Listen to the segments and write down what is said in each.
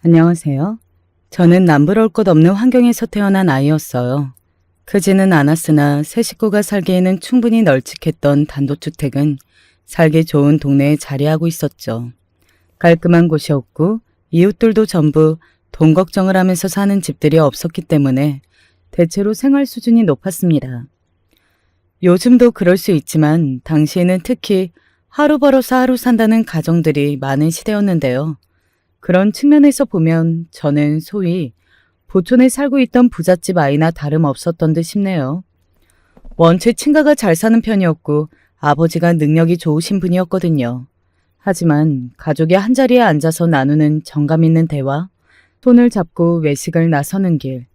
안녕하세요. 저는 남부러울 것 없는 환경에서 태어난 아이였어요. 크지는 않았으나 세 식구가 살기에는 충분히 널찍했던 단독주택은 살기 좋은 동네에 자리하고 있었죠. 깔끔한 곳이었고 이웃들도 전부 돈 걱정을 하면서 사는 집들이 없었기 때문에 대체로 생활 수준이 높았습니다. 요즘도 그럴 수 있지만 당시에는 특히 하루 벌어서 하루 산다는 가정들이 많은 시대였는데요. 그런 측면에서 보면 저는 소위 보촌에 살고 있던 부잣집 아이나 다름없었던 듯 싶네요. 원체 친가가 잘 사는 편이었고 아버지가 능력이 좋으신 분이었거든요. 하지만 가족이 한자리에 앉아서 나누는 정감 있는 대화, 손을 잡고 외식을 나서는 길,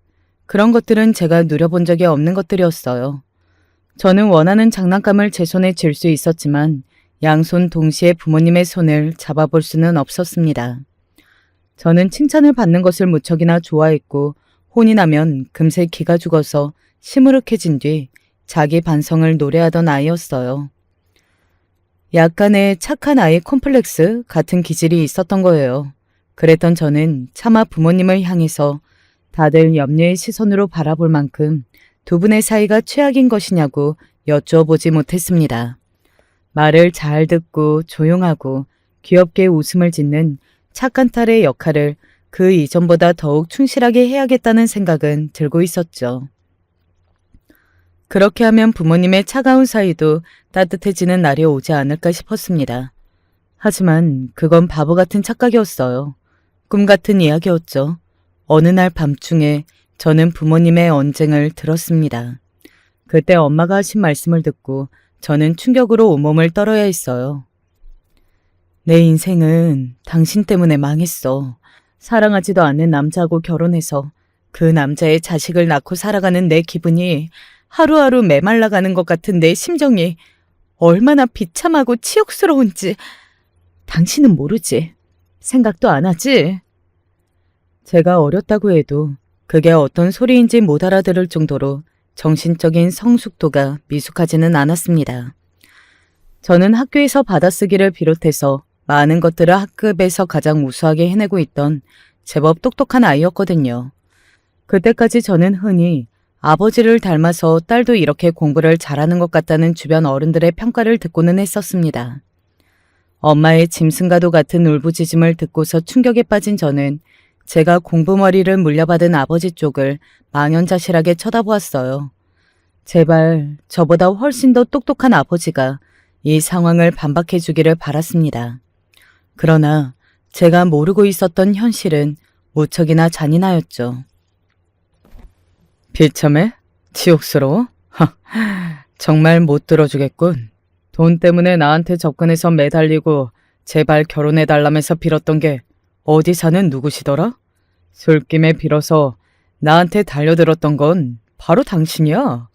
그런 것들은 제가 누려본 적이 없는 것들이었어요. 저는 원하는 장난감을 제 손에 쥘 수 있었지만 양손 동시에 부모님의 손을 잡아볼 수는 없었습니다. 저는 칭찬을 받는 것을 무척이나 좋아했고 혼이 나면 금세 기가 죽어서 시무룩해진 뒤 자기 반성을 노래하던 아이였어요. 약간의 착한 아이 콤플렉스 같은 기질이 있었던 거예요. 그랬던 저는 차마 부모님을 향해서 다들 염려의 시선으로 바라볼 만큼 두 분의 사이가 최악인 것이냐고 여쭈어보지 못했습니다. 말을 잘 듣고 조용하고 귀엽게 웃음을 짓는 착한 딸의 역할을 그 이전보다 더욱 충실하게 해야겠다는 생각은 들고 있었죠. 그렇게 하면 부모님의 차가운 사이도 따뜻해지는 날이 오지 않을까 싶었습니다. 하지만 그건 바보 같은 착각이었어요. 꿈 같은 이야기였죠. 어느 날 밤중에 저는 부모님의 언쟁을 들었습니다. 그때 엄마가 하신 말씀을 듣고 저는 충격으로 온몸을 떨어야 했어요. 내 인생은 당신 때문에 망했어. 사랑하지도 않는 남자하고 결혼해서 그 남자의 자식을 낳고 살아가는 내 기분이 하루하루 메말라가는 것 같은 내 심정이 얼마나 비참하고 치욕스러운지 당신은 모르지. 생각도 안 하지. 제가 어렸다고 해도 그게 어떤 소리인지 못 알아들을 정도로 정신적인 성숙도가 미숙하지는 않았습니다. 저는 학교에서 받아쓰기를 비롯해서 많은 것들을 학급에서 가장 우수하게 해내고 있던 제법 똑똑한 아이였거든요. 그때까지 저는 흔히 아버지를 닮아서 딸도 이렇게 공부를 잘하는 것 같다는 주변 어른들의 평가를 듣고는 했었습니다. 엄마의 짐승과도 같은 울부짖음을 듣고서 충격에 빠진 저는 제가 공부머리를 물려받은 아버지 쪽을 망연자실하게 쳐다보았어요. 제발 저보다 훨씬 더 똑똑한 아버지가 이 상황을 반박해 주기를 바랐습니다. 그러나 제가 모르고 있었던 현실은 무척이나 잔인하였죠. 비참해? 치욕스러워? 정말 못 들어주겠군. 돈 때문에 나한테 접근해서 매달리고 제발 결혼해달라면서 빌었던 게 어디 사는 누구시더라? 술김에 빌어서 나한테 달려들었던 건 바로 당신이야.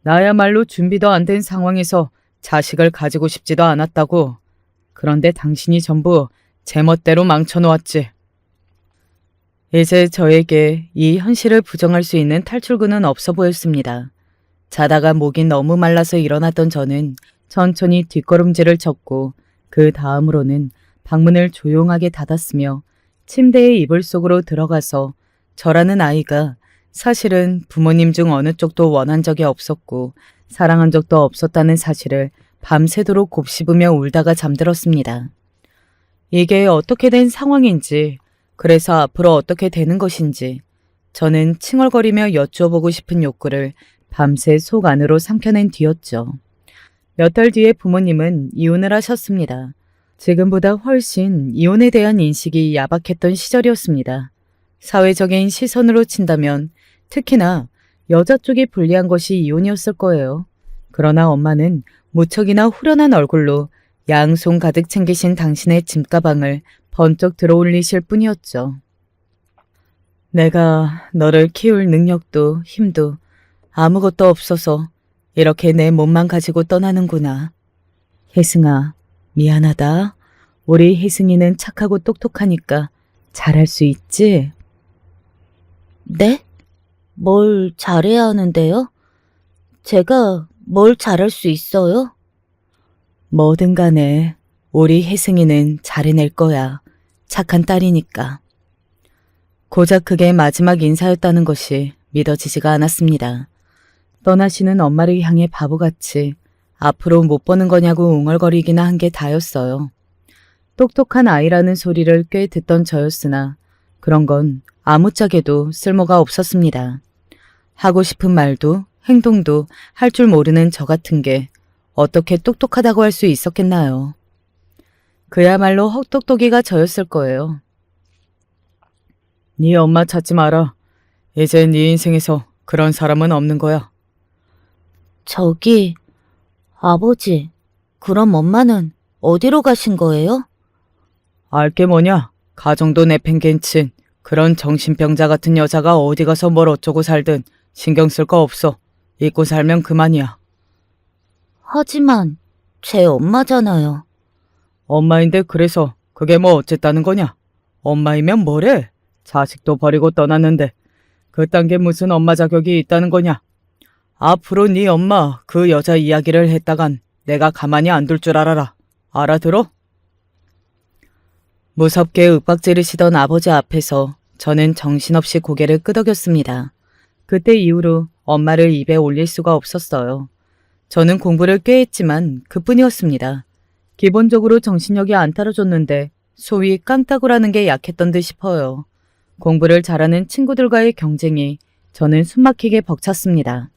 나야말로 준비도 안 된 상황에서 자식을 가지고 싶지도 않았다고. 그런데 당신이 전부 제멋대로 망쳐놓았지. 이제 저에게 이 현실을 부정할 수 있는 탈출구는 없어 보였습니다. 자다가 목이 너무 말라서 일어났던 저는 천천히 뒷걸음질을 쳤고 그 다음으로는 방문을 조용하게 닫았으며 침대의 이불 속으로 들어가서 저라는 아이가 사실은 부모님 중 어느 쪽도 원한 적이 없었고 사랑한 적도 없었다는 사실을 밤새도록 곱씹으며 울다가 잠들었습니다. 이게 어떻게 된 상황인지, 그래서 앞으로 어떻게 되는 것인지 저는 칭얼거리며 여쭈어보고 싶은 욕구를 밤새 속 안으로 삼켜낸 뒤였죠. 몇 달 뒤에 부모님은 이혼을 하셨습니다. 지금보다 훨씬 이혼에 대한 인식이 야박했던 시절이었습니다. 사회적인 시선으로 친다면 특히나 여자 쪽이 불리한 것이 이혼이었을 거예요. 그러나 엄마는 무척이나 후련한 얼굴로 양손 가득 챙기신 당신의 짐가방을 번쩍 들어올리실 뿐이었죠. 내가 너를 키울 능력도 힘도 아무것도 없어서 이렇게 내 몸만 가지고 떠나는구나. 혜승아, 미안하다. 우리 혜승이는 착하고 똑똑하니까 잘할 수 있지? 네? 뭘 잘해야 하는데요? 제가 뭘 잘할 수 있어요? 뭐든 간에 우리 혜승이는 잘해낼 거야. 착한 딸이니까. 고작 그게 마지막 인사였다는 것이 믿어지지가 않았습니다. 떠나시는 엄마를 향해 바보같이 앞으로 못 보는 거냐고 웅얼거리기나 한 게 다였어요. 똑똑한 아이라는 소리를 꽤 듣던 저였으나 그런 건 아무짝에도 쓸모가 없었습니다. 하고 싶은 말도 행동도 할 줄 모르는 저 같은 게 어떻게 똑똑하다고 할 수 있었겠나요. 그야말로 헛똑똑이가 저였을 거예요. 네 엄마 찾지 마라. 이제 네 인생에서 그런 사람은 없는 거야. 저기, 아버지, 그럼 엄마는 어디로 가신 거예요? 알게 뭐냐? 가정도 내팽개친 그런 정신병자 같은 여자가 어디 가서 뭘 어쩌고 살든 신경 쓸 거 없어. 잊고 살면 그만이야. 하지만 제 엄마잖아요. 엄마인데 그래서 그게 뭐 어쨌다는 거냐? 엄마이면 뭐래? 자식도 버리고 떠났는데 그딴 게 무슨 엄마 자격이 있다는 거냐? 앞으로 네 엄마 그 여자 이야기를 했다간 내가 가만히 안 둘 줄 알아라. 알아들어? 무섭게 윽박지르시던 아버지 앞에서 저는 정신없이 고개를 끄덕였습니다. 그때 이후로 엄마를 입에 올릴 수가 없었어요. 저는 공부를 꽤 했지만 그뿐이었습니다. 기본적으로 정신력이 안 따라줬는데 소위 깡따구라는 게 약했던 듯 싶어요. 공부를 잘하는 친구들과의 경쟁이 저는 숨막히게 벅찼습니다.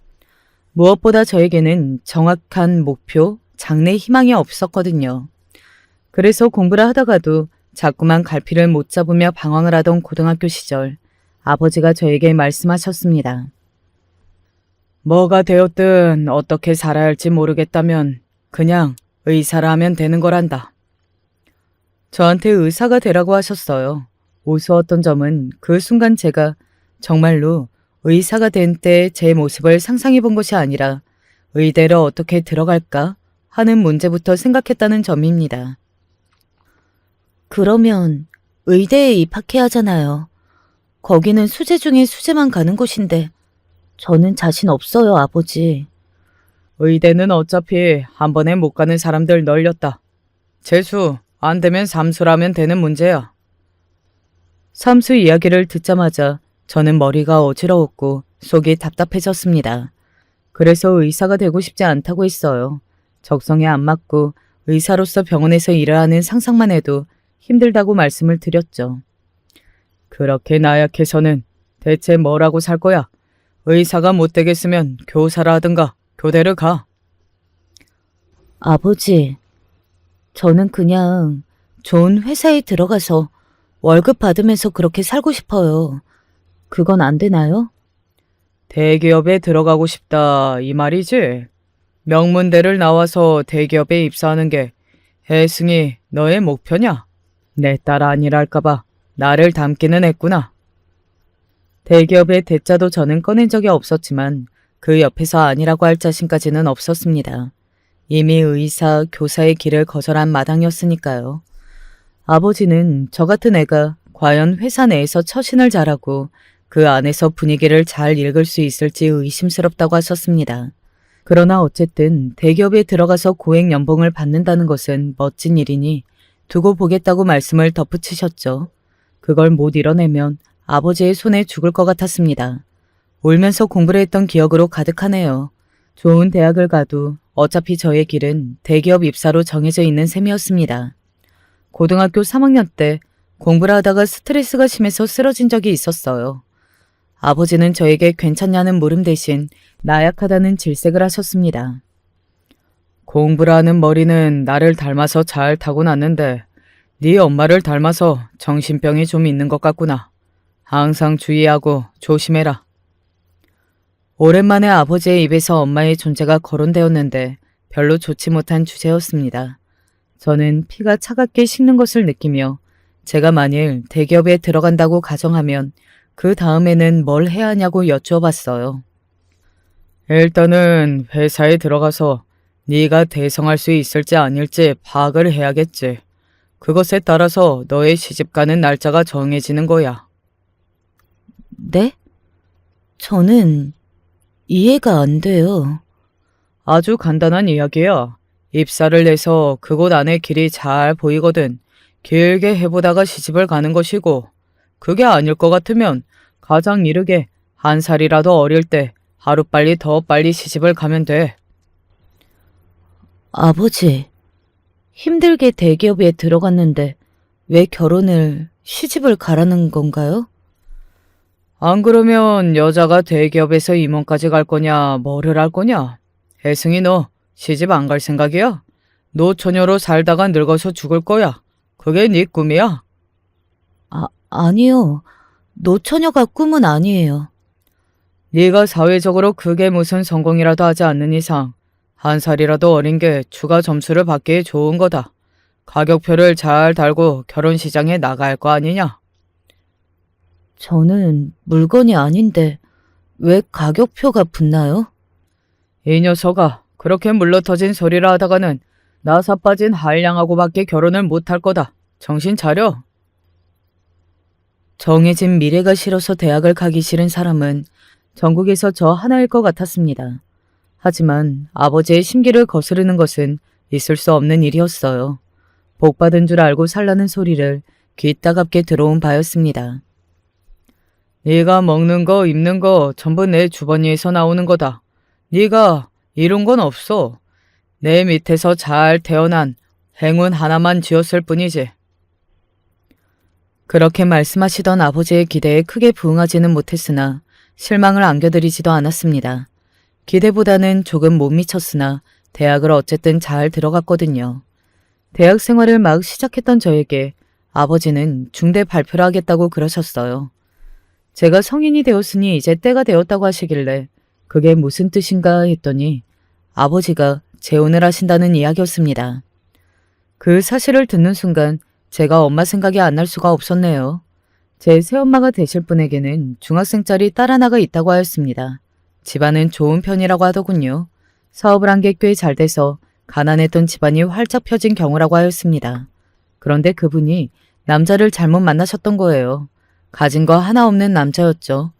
무엇보다 저에게는 정확한 목표, 장래 희망이 없었거든요. 그래서 공부를 하다가도 자꾸만 갈피를 못 잡으며 방황을 하던 고등학교 시절 아버지가 저에게 말씀하셨습니다. 뭐가 되었든 어떻게 살아야 할지 모르겠다면 그냥 의사라 하면 되는 거란다. 저한테 의사가 되라고 하셨어요. 우스웠던 점은 그 순간 제가 정말로 의사가 된 때 제 모습을 상상해 본 것이 아니라 의대로 어떻게 들어갈까 하는 문제부터 생각했다는 점입니다. 그러면 의대에 입학해야 하잖아요. 거기는 수재 중에 수재만 가는 곳인데 저는 자신 없어요, 아버지. 의대는 어차피 한 번에 못 가는 사람들 널렸다. 재수 안 되면 삼수라면 되는 문제야. 삼수 이야기를 듣자마자 저는 머리가 어지러웠고 속이 답답해졌습니다. 그래서 의사가 되고 싶지 않다고 했어요. 적성에 안 맞고 의사로서 병원에서 일을 하는 상상만 해도 힘들다고 말씀을 드렸죠. 그렇게 나약해서는 대체 뭐라고 살 거야? 의사가 못 되겠으면 교사라 하든가 교대를 가. 아버지, 저는 그냥 좋은 회사에 들어가서 월급 받으면서 그렇게 살고 싶어요. 그건 안 되나요? 대기업에 들어가고 싶다 이 말이지? 명문대를 나와서 대기업에 입사하는 게 혜승이 너의 목표냐? 내 딸 아니랄까봐 나를 닮기는 했구나. 대기업의 대자도 저는 꺼낸 적이 없었지만 그 옆에서 아니라고 할 자신까지는 없었습니다. 이미 의사, 교사의 길을 거절한 마당이었으니까요. 아버지는 저 같은 애가 과연 회사 내에서 처신을 잘하고 그 안에서 분위기를 잘 읽을 수 있을지 의심스럽다고 하셨습니다. 그러나 어쨌든 대기업에 들어가서 고액 연봉을 받는다는 것은 멋진 일이니 두고 보겠다고 말씀을 덧붙이셨죠. 그걸 못 이뤄내면 아버지의 손에 죽을 것 같았습니다. 울면서 공부를 했던 기억으로 가득하네요. 좋은 대학을 가도 어차피 저의 길은 대기업 입사로 정해져 있는 셈이었습니다. 고등학교 3학년 때 공부를 하다가 스트레스가 심해서 쓰러진 적이 있었어요. 아버지는 저에게 괜찮냐는 물음 대신 나약하다는 질색을 하셨습니다. 공부를 하는 머리는 나를 닮아서 잘 타고났는데 네 엄마를 닮아서 정신병이 좀 있는 것 같구나. 항상 주의하고 조심해라. 오랜만에 아버지의 입에서 엄마의 존재가 거론되었는데 별로 좋지 못한 주제였습니다. 저는 피가 차갑게 식는 것을 느끼며 제가 만일 대기업에 들어간다고 가정하면 그 다음에는 뭘 해야 하냐고 여쭈어봤어요. 일단은 회사에 들어가서 네가 대성할 수 있을지 아닐지 파악을 해야겠지. 그것에 따라서 너의 시집가는 날짜가 정해지는 거야. 네? 저는 이해가 안 돼요. 아주 간단한 이야기야. 입사를 해서 그곳 안의 길이 잘 보이거든. 길게 해보다가 시집을 가는 것이고 그게 아닐 것 같으면 가장 이르게 1살이라도 어릴 때 하루빨리 더 빨리 시집을 가면 돼. 아버지, 힘들게 대기업에 들어갔는데 왜 시집을 가라는 건가요? 안 그러면 여자가 대기업에서 임원까지 갈 거냐, 뭐를 할 거냐? 혜승이 너 시집 안 갈 생각이야? 노처녀로 살다가 늙어서 죽을 거야. 그게 네 꿈이야? 아니요. 노처녀가 꿈은 아니에요. 네가 사회적으로 그게 무슨 성공이라도 하지 않는 이상 1살이라도 어린 게 추가 점수를 받기에 좋은 거다. 가격표를 잘 달고 결혼 시장에 나갈 거 아니냐? 저는 물건이 아닌데 왜 가격표가 붙나요? 이 녀석아, 그렇게 물러터진 소리를 하다가는 나사 빠진 한량하고밖에 결혼을 못할 거다. 정신 차려. 정해진 미래가 싫어서 대학을 가기 싫은 사람은 전국에서 저 하나일 것 같았습니다. 하지만 아버지의 심기를 거스르는 것은 있을 수 없는 일이었어요. 복받은 줄 알고 살라는 소리를 귀 따갑게 들어온 바였습니다. 네가 먹는 거 입는 거 전부 내 주머니에서 나오는 거다. 네가 이룬 건 없어. 내 밑에서 잘 태어난 행운 하나만 쥐었을 뿐이지. 그렇게 말씀하시던 아버지의 기대에 크게 부응하지는 못했으나 실망을 안겨드리지도 않았습니다. 기대보다는 조금 못 미쳤으나 대학을 어쨌든 잘 들어갔거든요. 대학 생활을 막 시작했던 저에게 아버지는 중대 발표를 하겠다고 그러셨어요. 제가 성인이 되었으니 이제 때가 되었다고 하시길래 그게 무슨 뜻인가 했더니 아버지가 재혼을 하신다는 이야기였습니다. 그 사실을 듣는 순간 제가 엄마 생각이 안 날 수가 없었네요. 제 새엄마가 되실 분에게는 중학생짜리 딸 하나가 있다고 하였습니다. 집안은 좋은 편이라고 하더군요. 사업을 한 게 꽤 잘 돼서 가난했던 집안이 활짝 펴진 경우라고 하였습니다. 그런데 그분이 남자를 잘못 만나셨던 거예요. 가진 거 하나 없는 남자였죠.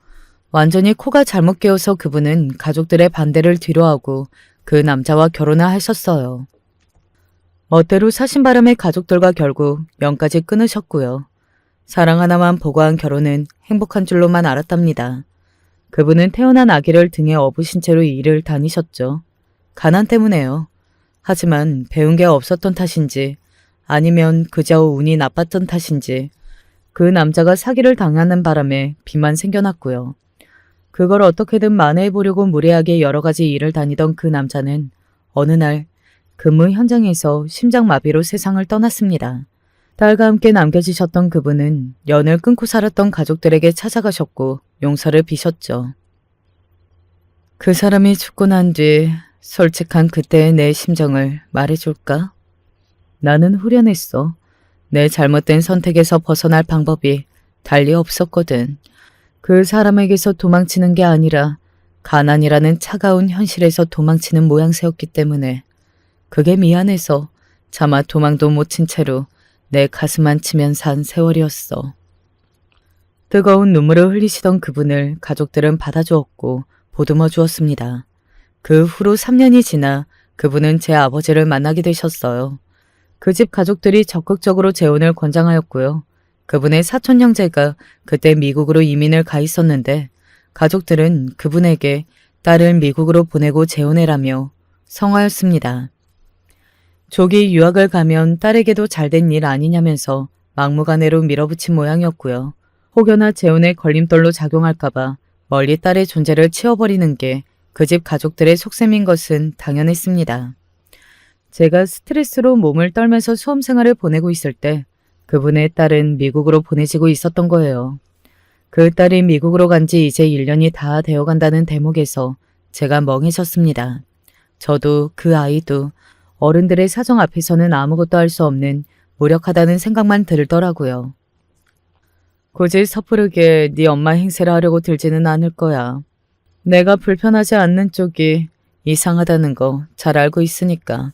완전히 코가 잘못 깨어서 그분은 가족들의 반대를 뒤로하고 그 남자와 결혼을 하셨어요. 멋대로 사신 바람에 가족들과 결국 연까지 끊으셨고요. 사랑 하나만 보고한 결혼은 행복한 줄로만 알았답니다. 그분은 태어난 아기를 등에 업으신 채로 일을 다니셨죠. 가난 때문에요. 하지만 배운 게 없었던 탓인지 아니면 그저 운이 나빴던 탓인지 그 남자가 사기를 당하는 바람에 빚만 생겨났고요. 그걸 어떻게든 만회해보려고 무리하게 여러 가지 일을 다니던 그 남자는 어느 날 근무 현장에서 심장마비로 세상을 떠났습니다. 딸과 함께 남겨지셨던 그분은 연을 끊고 살았던 가족들에게 찾아가셨고 용서를 비셨죠. 그 사람이 죽고 난 뒤 솔직한 그때의 내 심정을 말해줄까? 나는 후련했어. 내 잘못된 선택에서 벗어날 방법이 달리 없었거든. 그 사람에게서 도망치는 게 아니라 가난이라는 차가운 현실에서 도망치는 모양새였기 때문에 그게 미안해서 차마 도망도 못 친 채로 내 가슴만 치면 산 세월이었어. 뜨거운 눈물을 흘리시던 그분을 가족들은 받아주었고 보듬어 주었습니다. 그 후로 3년이 지나 그분은 제 아버지를 만나게 되셨어요. 그 집 가족들이 적극적으로 재혼을 권장하였고요. 그분의 사촌 형제가 그때 미국으로 이민을 가 있었는데 가족들은 그분에게 딸을 미국으로 보내고 재혼해라며 성화였습니다. 조기 유학을 가면 딸에게도 잘된 일 아니냐면서 막무가내로 밀어붙인 모양이었고요. 혹여나 재혼의 걸림돌로 작용할까봐 멀리 딸의 존재를 치워버리는 게 그 집 가족들의 속셈인 것은 당연했습니다. 제가 스트레스로 몸을 떨면서 수험생활을 보내고 있을 때 그분의 딸은 미국으로 보내지고 있었던 거예요. 그 딸이 미국으로 간 지 이제 1년이 다 되어간다는 대목에서 제가 멍해졌습니다. 저도 그 아이도 어른들의 사정 앞에서는 아무것도 할 수 없는 무력하다는 생각만 들더라고요. 굳이 섣부르게 네 엄마 행세를 하려고 들지는 않을 거야. 내가 불편하지 않는 쪽이 이상하다는 거 잘 알고 있으니까.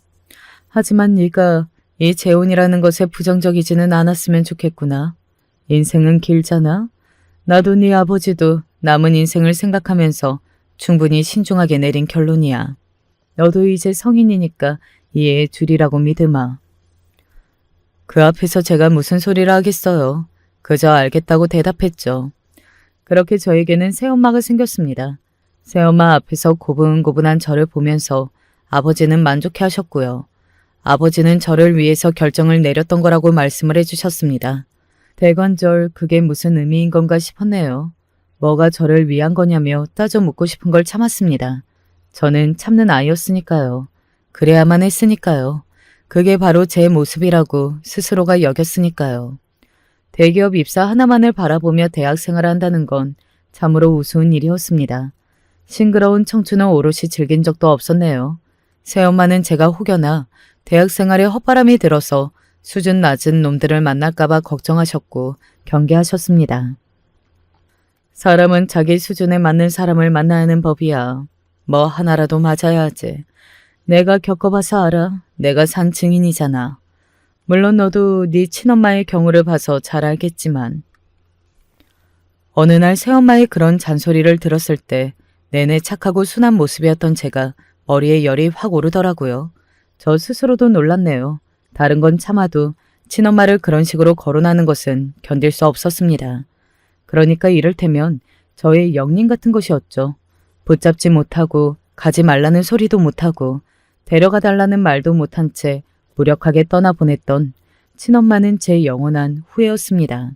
하지만 네가 이 재혼이라는 것에 부정적이지는 않았으면 좋겠구나. 인생은 길잖아. 나도 네 아버지도 남은 인생을 생각하면서 충분히 신중하게 내린 결론이야. 너도 이제 성인이니까 이해해 주리라고 믿으마. 그 앞에서 제가 무슨 소리를 하겠어요. 그저 알겠다고 대답했죠. 그렇게 저에게는 새엄마가 생겼습니다. 새엄마 앞에서 고분고분한 저를 보면서 아버지는 만족해 하셨고요. 아버지는 저를 위해서 결정을 내렸던 거라고 말씀을 해주셨습니다. 대관절 그게 무슨 의미인 건가 싶었네요. 뭐가 저를 위한 거냐며 따져 묻고 싶은 걸 참았습니다. 저는 참는 아이였으니까요. 그래야만 했으니까요. 그게 바로 제 모습이라고 스스로가 여겼으니까요. 대기업 입사 하나만을 바라보며 대학생활을 한다는 건 참으로 우스운 일이었습니다. 싱그러운 청춘을 오롯이 즐긴 적도 없었네요. 새엄마는 제가 혹여나 대학생활에 헛바람이 들어서 수준 낮은 놈들을 만날까봐 걱정하셨고 경계하셨습니다. 사람은 자기 수준에 맞는 사람을 만나야 하는 법이야. 뭐 하나라도 맞아야 하지. 내가 겪어봐서 알아. 내가 산 증인이잖아. 물론 너도 네 친엄마의 경우를 봐서 잘 알겠지만. 어느 날 새엄마의 그런 잔소리를 들었을 때 내내 착하고 순한 모습이었던 제가 머리에 열이 확 오르더라고요. 저 스스로도 놀랐네요. 다른 건 참아도 친엄마를 그런 식으로 거론하는 것은 견딜 수 없었습니다. 그러니까 이를테면 저의 영린 같은 것이었죠. 붙잡지 못하고 가지 말라는 소리도 못하고 데려가 달라는 말도 못한 채 무력하게 떠나보냈던 친엄마는 제 영원한 후회였습니다.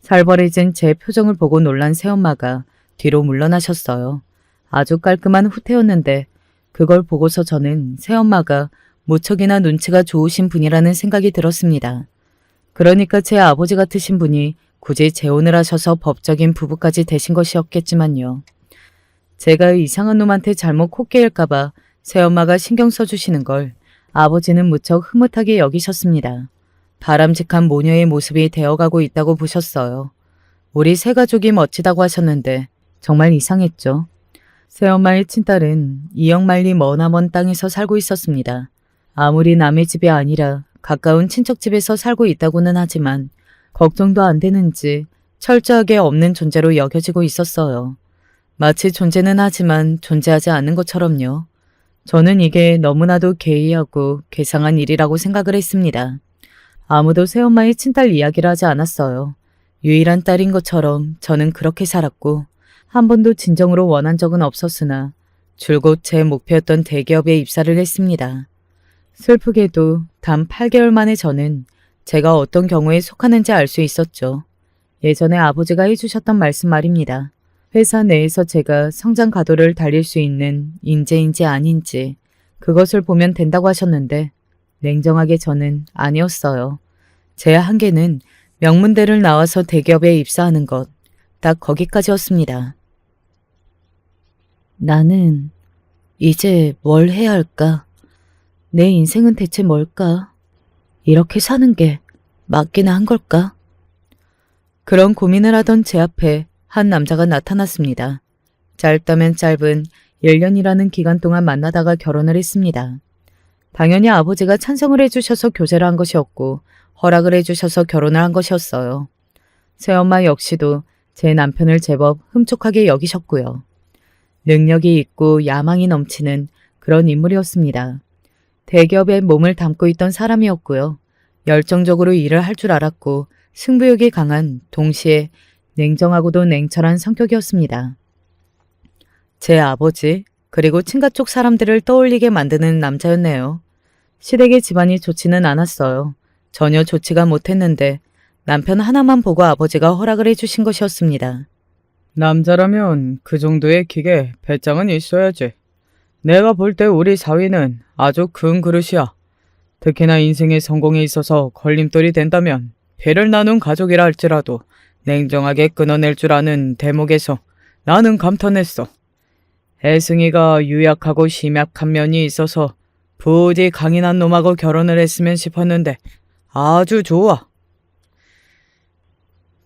살벌해진 제 표정을 보고 놀란 새엄마가 뒤로 물러나셨어요. 아주 깔끔한 후퇴였는데 그걸 보고서 저는 새엄마가 무척이나 눈치가 좋으신 분이라는 생각이 들었습니다. 그러니까 제 아버지 같으신 분이 굳이 재혼을 하셔서 법적인 부부까지 되신 것이었겠지만요. 제가 이상한 놈한테 잘못 코 깨일까봐 새엄마가 신경 써주시는 걸 아버지는 무척 흐뭇하게 여기셨습니다. 바람직한 모녀의 모습이 되어가고 있다고 보셨어요. 우리 세 가족이 멋지다고 하셨는데 정말 이상했죠. 새엄마의 친딸은 이역만리 머나먼 땅에서 살고 있었습니다. 아무리 남의 집이 아니라 가까운 친척집에서 살고 있다고는 하지만 걱정도 안 되는지 철저하게 없는 존재로 여겨지고 있었어요. 마치 존재는 하지만 존재하지 않는 것처럼요. 저는 이게 너무나도 개의하고 괴상한 일이라고 생각을 했습니다. 아무도 새엄마의 친딸 이야기를 하지 않았어요. 유일한 딸인 것처럼 저는 그렇게 살았고 한 번도 진정으로 원한 적은 없었으나 줄곧 제 목표였던 대기업에 입사를 했습니다. 슬프게도 단 8개월 만에 저는 제가 어떤 경우에 속하는지 알 수 있었죠. 예전에 아버지가 해주셨던 말씀 말입니다. 회사 내에서 제가 성장 가도를 달릴 수 있는 인재인지 아닌지 그것을 보면 된다고 하셨는데 냉정하게 저는 아니었어요. 제 한계는 명문대를 나와서 대기업에 입사하는 것, 딱 거기까지였습니다. 나는 이제 뭘 해야 할까? 내 인생은 대체 뭘까? 이렇게 사는 게 맞기나 한 걸까? 그런 고민을 하던 제 앞에 한 남자가 나타났습니다. 짧다면 짧은 1년이라는 기간 동안 만나다가 결혼을 했습니다. 당연히 아버지가 찬성을 해주셔서 교제를 한 것이었고 허락을 해주셔서 결혼을 한 것이었어요. 새엄마 역시도 제 남편을 제법 흠촉하게 여기셨고요. 능력이 있고 야망이 넘치는 그런 인물이었습니다. 대기업에 몸을 담고 있던 사람이었고요. 열정적으로 일을 할 줄 알았고 승부욕이 강한 동시에 냉정하고도 냉철한 성격이었습니다. 제 아버지 그리고 친가 쪽 사람들을 떠올리게 만드는 남자였네요. 시댁의 집안이 좋지는 않았어요. 전혀 좋지가 못했는데 남편 하나만 보고 아버지가 허락을 해주신 것이었습니다. 남자라면 그 정도의 기계 배짱은 있어야지. 내가 볼 때 우리 사위는 아주 큰 그릇이야. 특히나 인생의 성공에 있어서 걸림돌이 된다면 배를 나눈 가족이라 할지라도 냉정하게 끊어낼 줄 아는 대목에서 나는 감탄했어. 혜승이가 유약하고 심약한 면이 있어서 부디 강인한 놈하고 결혼을 했으면 싶었는데 아주 좋아.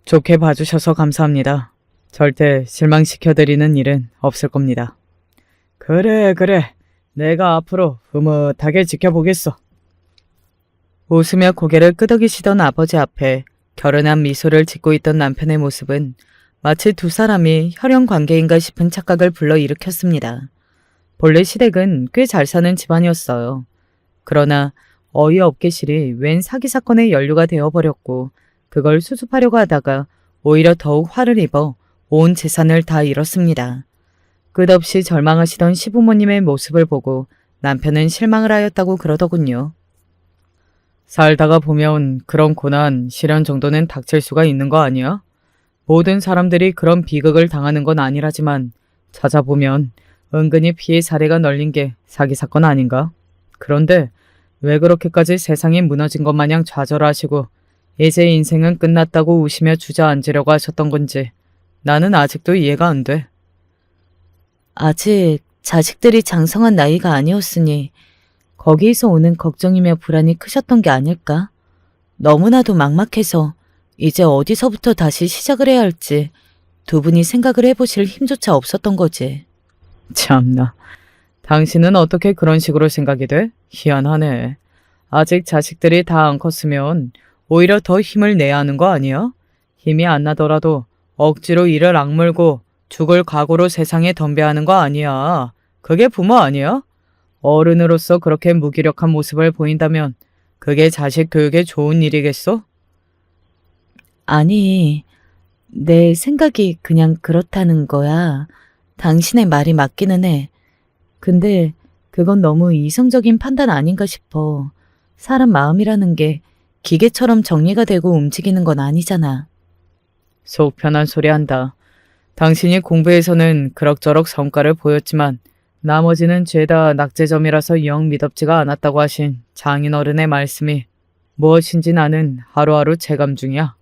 좋게 봐주셔서 감사합니다. 절대 실망시켜드리는 일은 없을 겁니다. 그래. 내가 앞으로 흐뭇하게 지켜보겠어. 웃으며 고개를 끄덕이시던 아버지 앞에 결연한 미소를 짓고 있던 남편의 모습은 마치 두 사람이 혈연 관계인가 싶은 착각을 불러일으켰습니다. 본래 시댁은 꽤 잘 사는 집안이었어요. 그러나 어이없게실이 웬 사기 사건에 연루가 되어버렸고 그걸 수습하려고 하다가 오히려 더욱 화를 입어 온 재산을 다 잃었습니다. 끝없이 절망하시던 시부모님의 모습을 보고 남편은 실망을 하였다고 그러더군요. 살다가 보면 그런 고난, 시련 정도는 닥칠 수가 있는 거 아니야? 모든 사람들이 그런 비극을 당하는 건 아니라지만 찾아보면 은근히 피해 사례가 널린 게 사기 사건 아닌가? 그런데 왜 그렇게까지 세상이 무너진 것 마냥 좌절하시고 이제 인생은 끝났다고 우시며 주저앉으려고 하셨던 건지 나는 아직도 이해가 안 돼. 아직 자식들이 장성한 나이가 아니었으니 거기에서 오는 걱정이며 불안이 크셨던 게 아닐까? 너무나도 막막해서 이제 어디서부터 다시 시작을 해야 할지 두 분이 생각을 해보실 힘조차 없었던 거지. 참나. 당신은 어떻게 그런 식으로 생각이 돼? 희한하네. 아직 자식들이 다 안 컸으면 오히려 더 힘을 내야 하는 거 아니야? 힘이 안 나더라도 억지로 이를 악물고 죽을 각오로 세상에 덤벼하는 거 아니야. 그게 부모 아니야? 어른으로서 그렇게 무기력한 모습을 보인다면 그게 자식 교육에 좋은 일이겠어? 아니, 내 생각이 그냥 그렇다는 거야. 당신의 말이 맞기는 해. 근데 그건 너무 이성적인 판단 아닌가 싶어. 사람 마음이라는 게 기계처럼 정리가 되고 움직이는 건 아니잖아. 속 편한 소리 한다. 당신이 공부에서는 그럭저럭 성과를 보였지만 나머지는 죄다 낙제점이라서 영 미덥지가 않았다고 하신 장인어른의 말씀이 무엇인지 나는 하루하루 체감 중이야.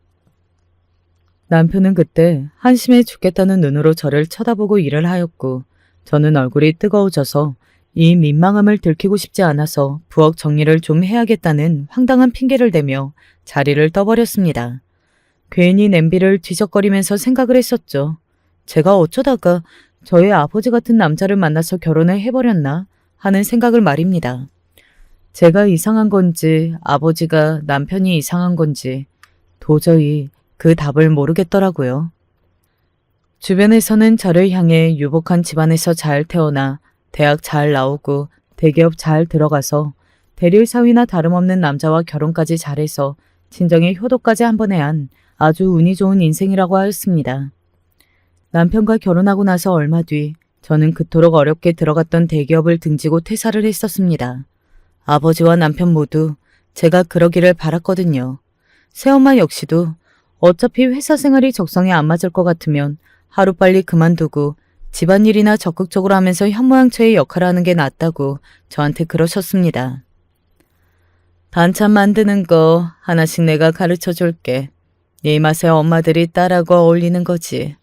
남편은 그때 한심해 죽겠다는 눈으로 저를 쳐다보고 일을 하였고 저는 얼굴이 뜨거워져서 이 민망함을 들키고 싶지 않아서 부엌 정리를 좀 해야겠다는 황당한 핑계를 대며 자리를 떠버렸습니다. 괜히 냄비를 뒤적거리면서 생각을 했었죠. 제가 어쩌다가 저의 아버지 같은 남자를 만나서 결혼을 해버렸나 하는 생각을 말입니다. 제가 이상한 건지 아버지가 남편이 이상한 건지 도저히 그 답을 모르겠더라고요. 주변에서는 저를 향해 유복한 집안에서 잘 태어나 대학 잘 나오고 대기업 잘 들어가서 대릴 사위나 다름없는 남자와 결혼까지 잘해서 친정의 효도까지 한 번에 한 아주 운이 좋은 인생이라고 하였습니다. 남편과 결혼하고 나서 얼마 뒤 저는 그토록 어렵게 들어갔던 대기업을 등지고 퇴사를 했었습니다. 아버지와 남편 모두 제가 그러기를 바랐거든요. 새엄마 역시도 어차피 회사 생활이 적성에 안 맞을 것 같으면 하루빨리 그만두고 집안일이나 적극적으로 하면서 현모양처의 역할을 하는 게 낫다고 저한테 그러셨습니다. 반찬 만드는 거 하나씩 내가 가르쳐 줄게. 네 맛에 엄마들이 따라고 어울리는 거지.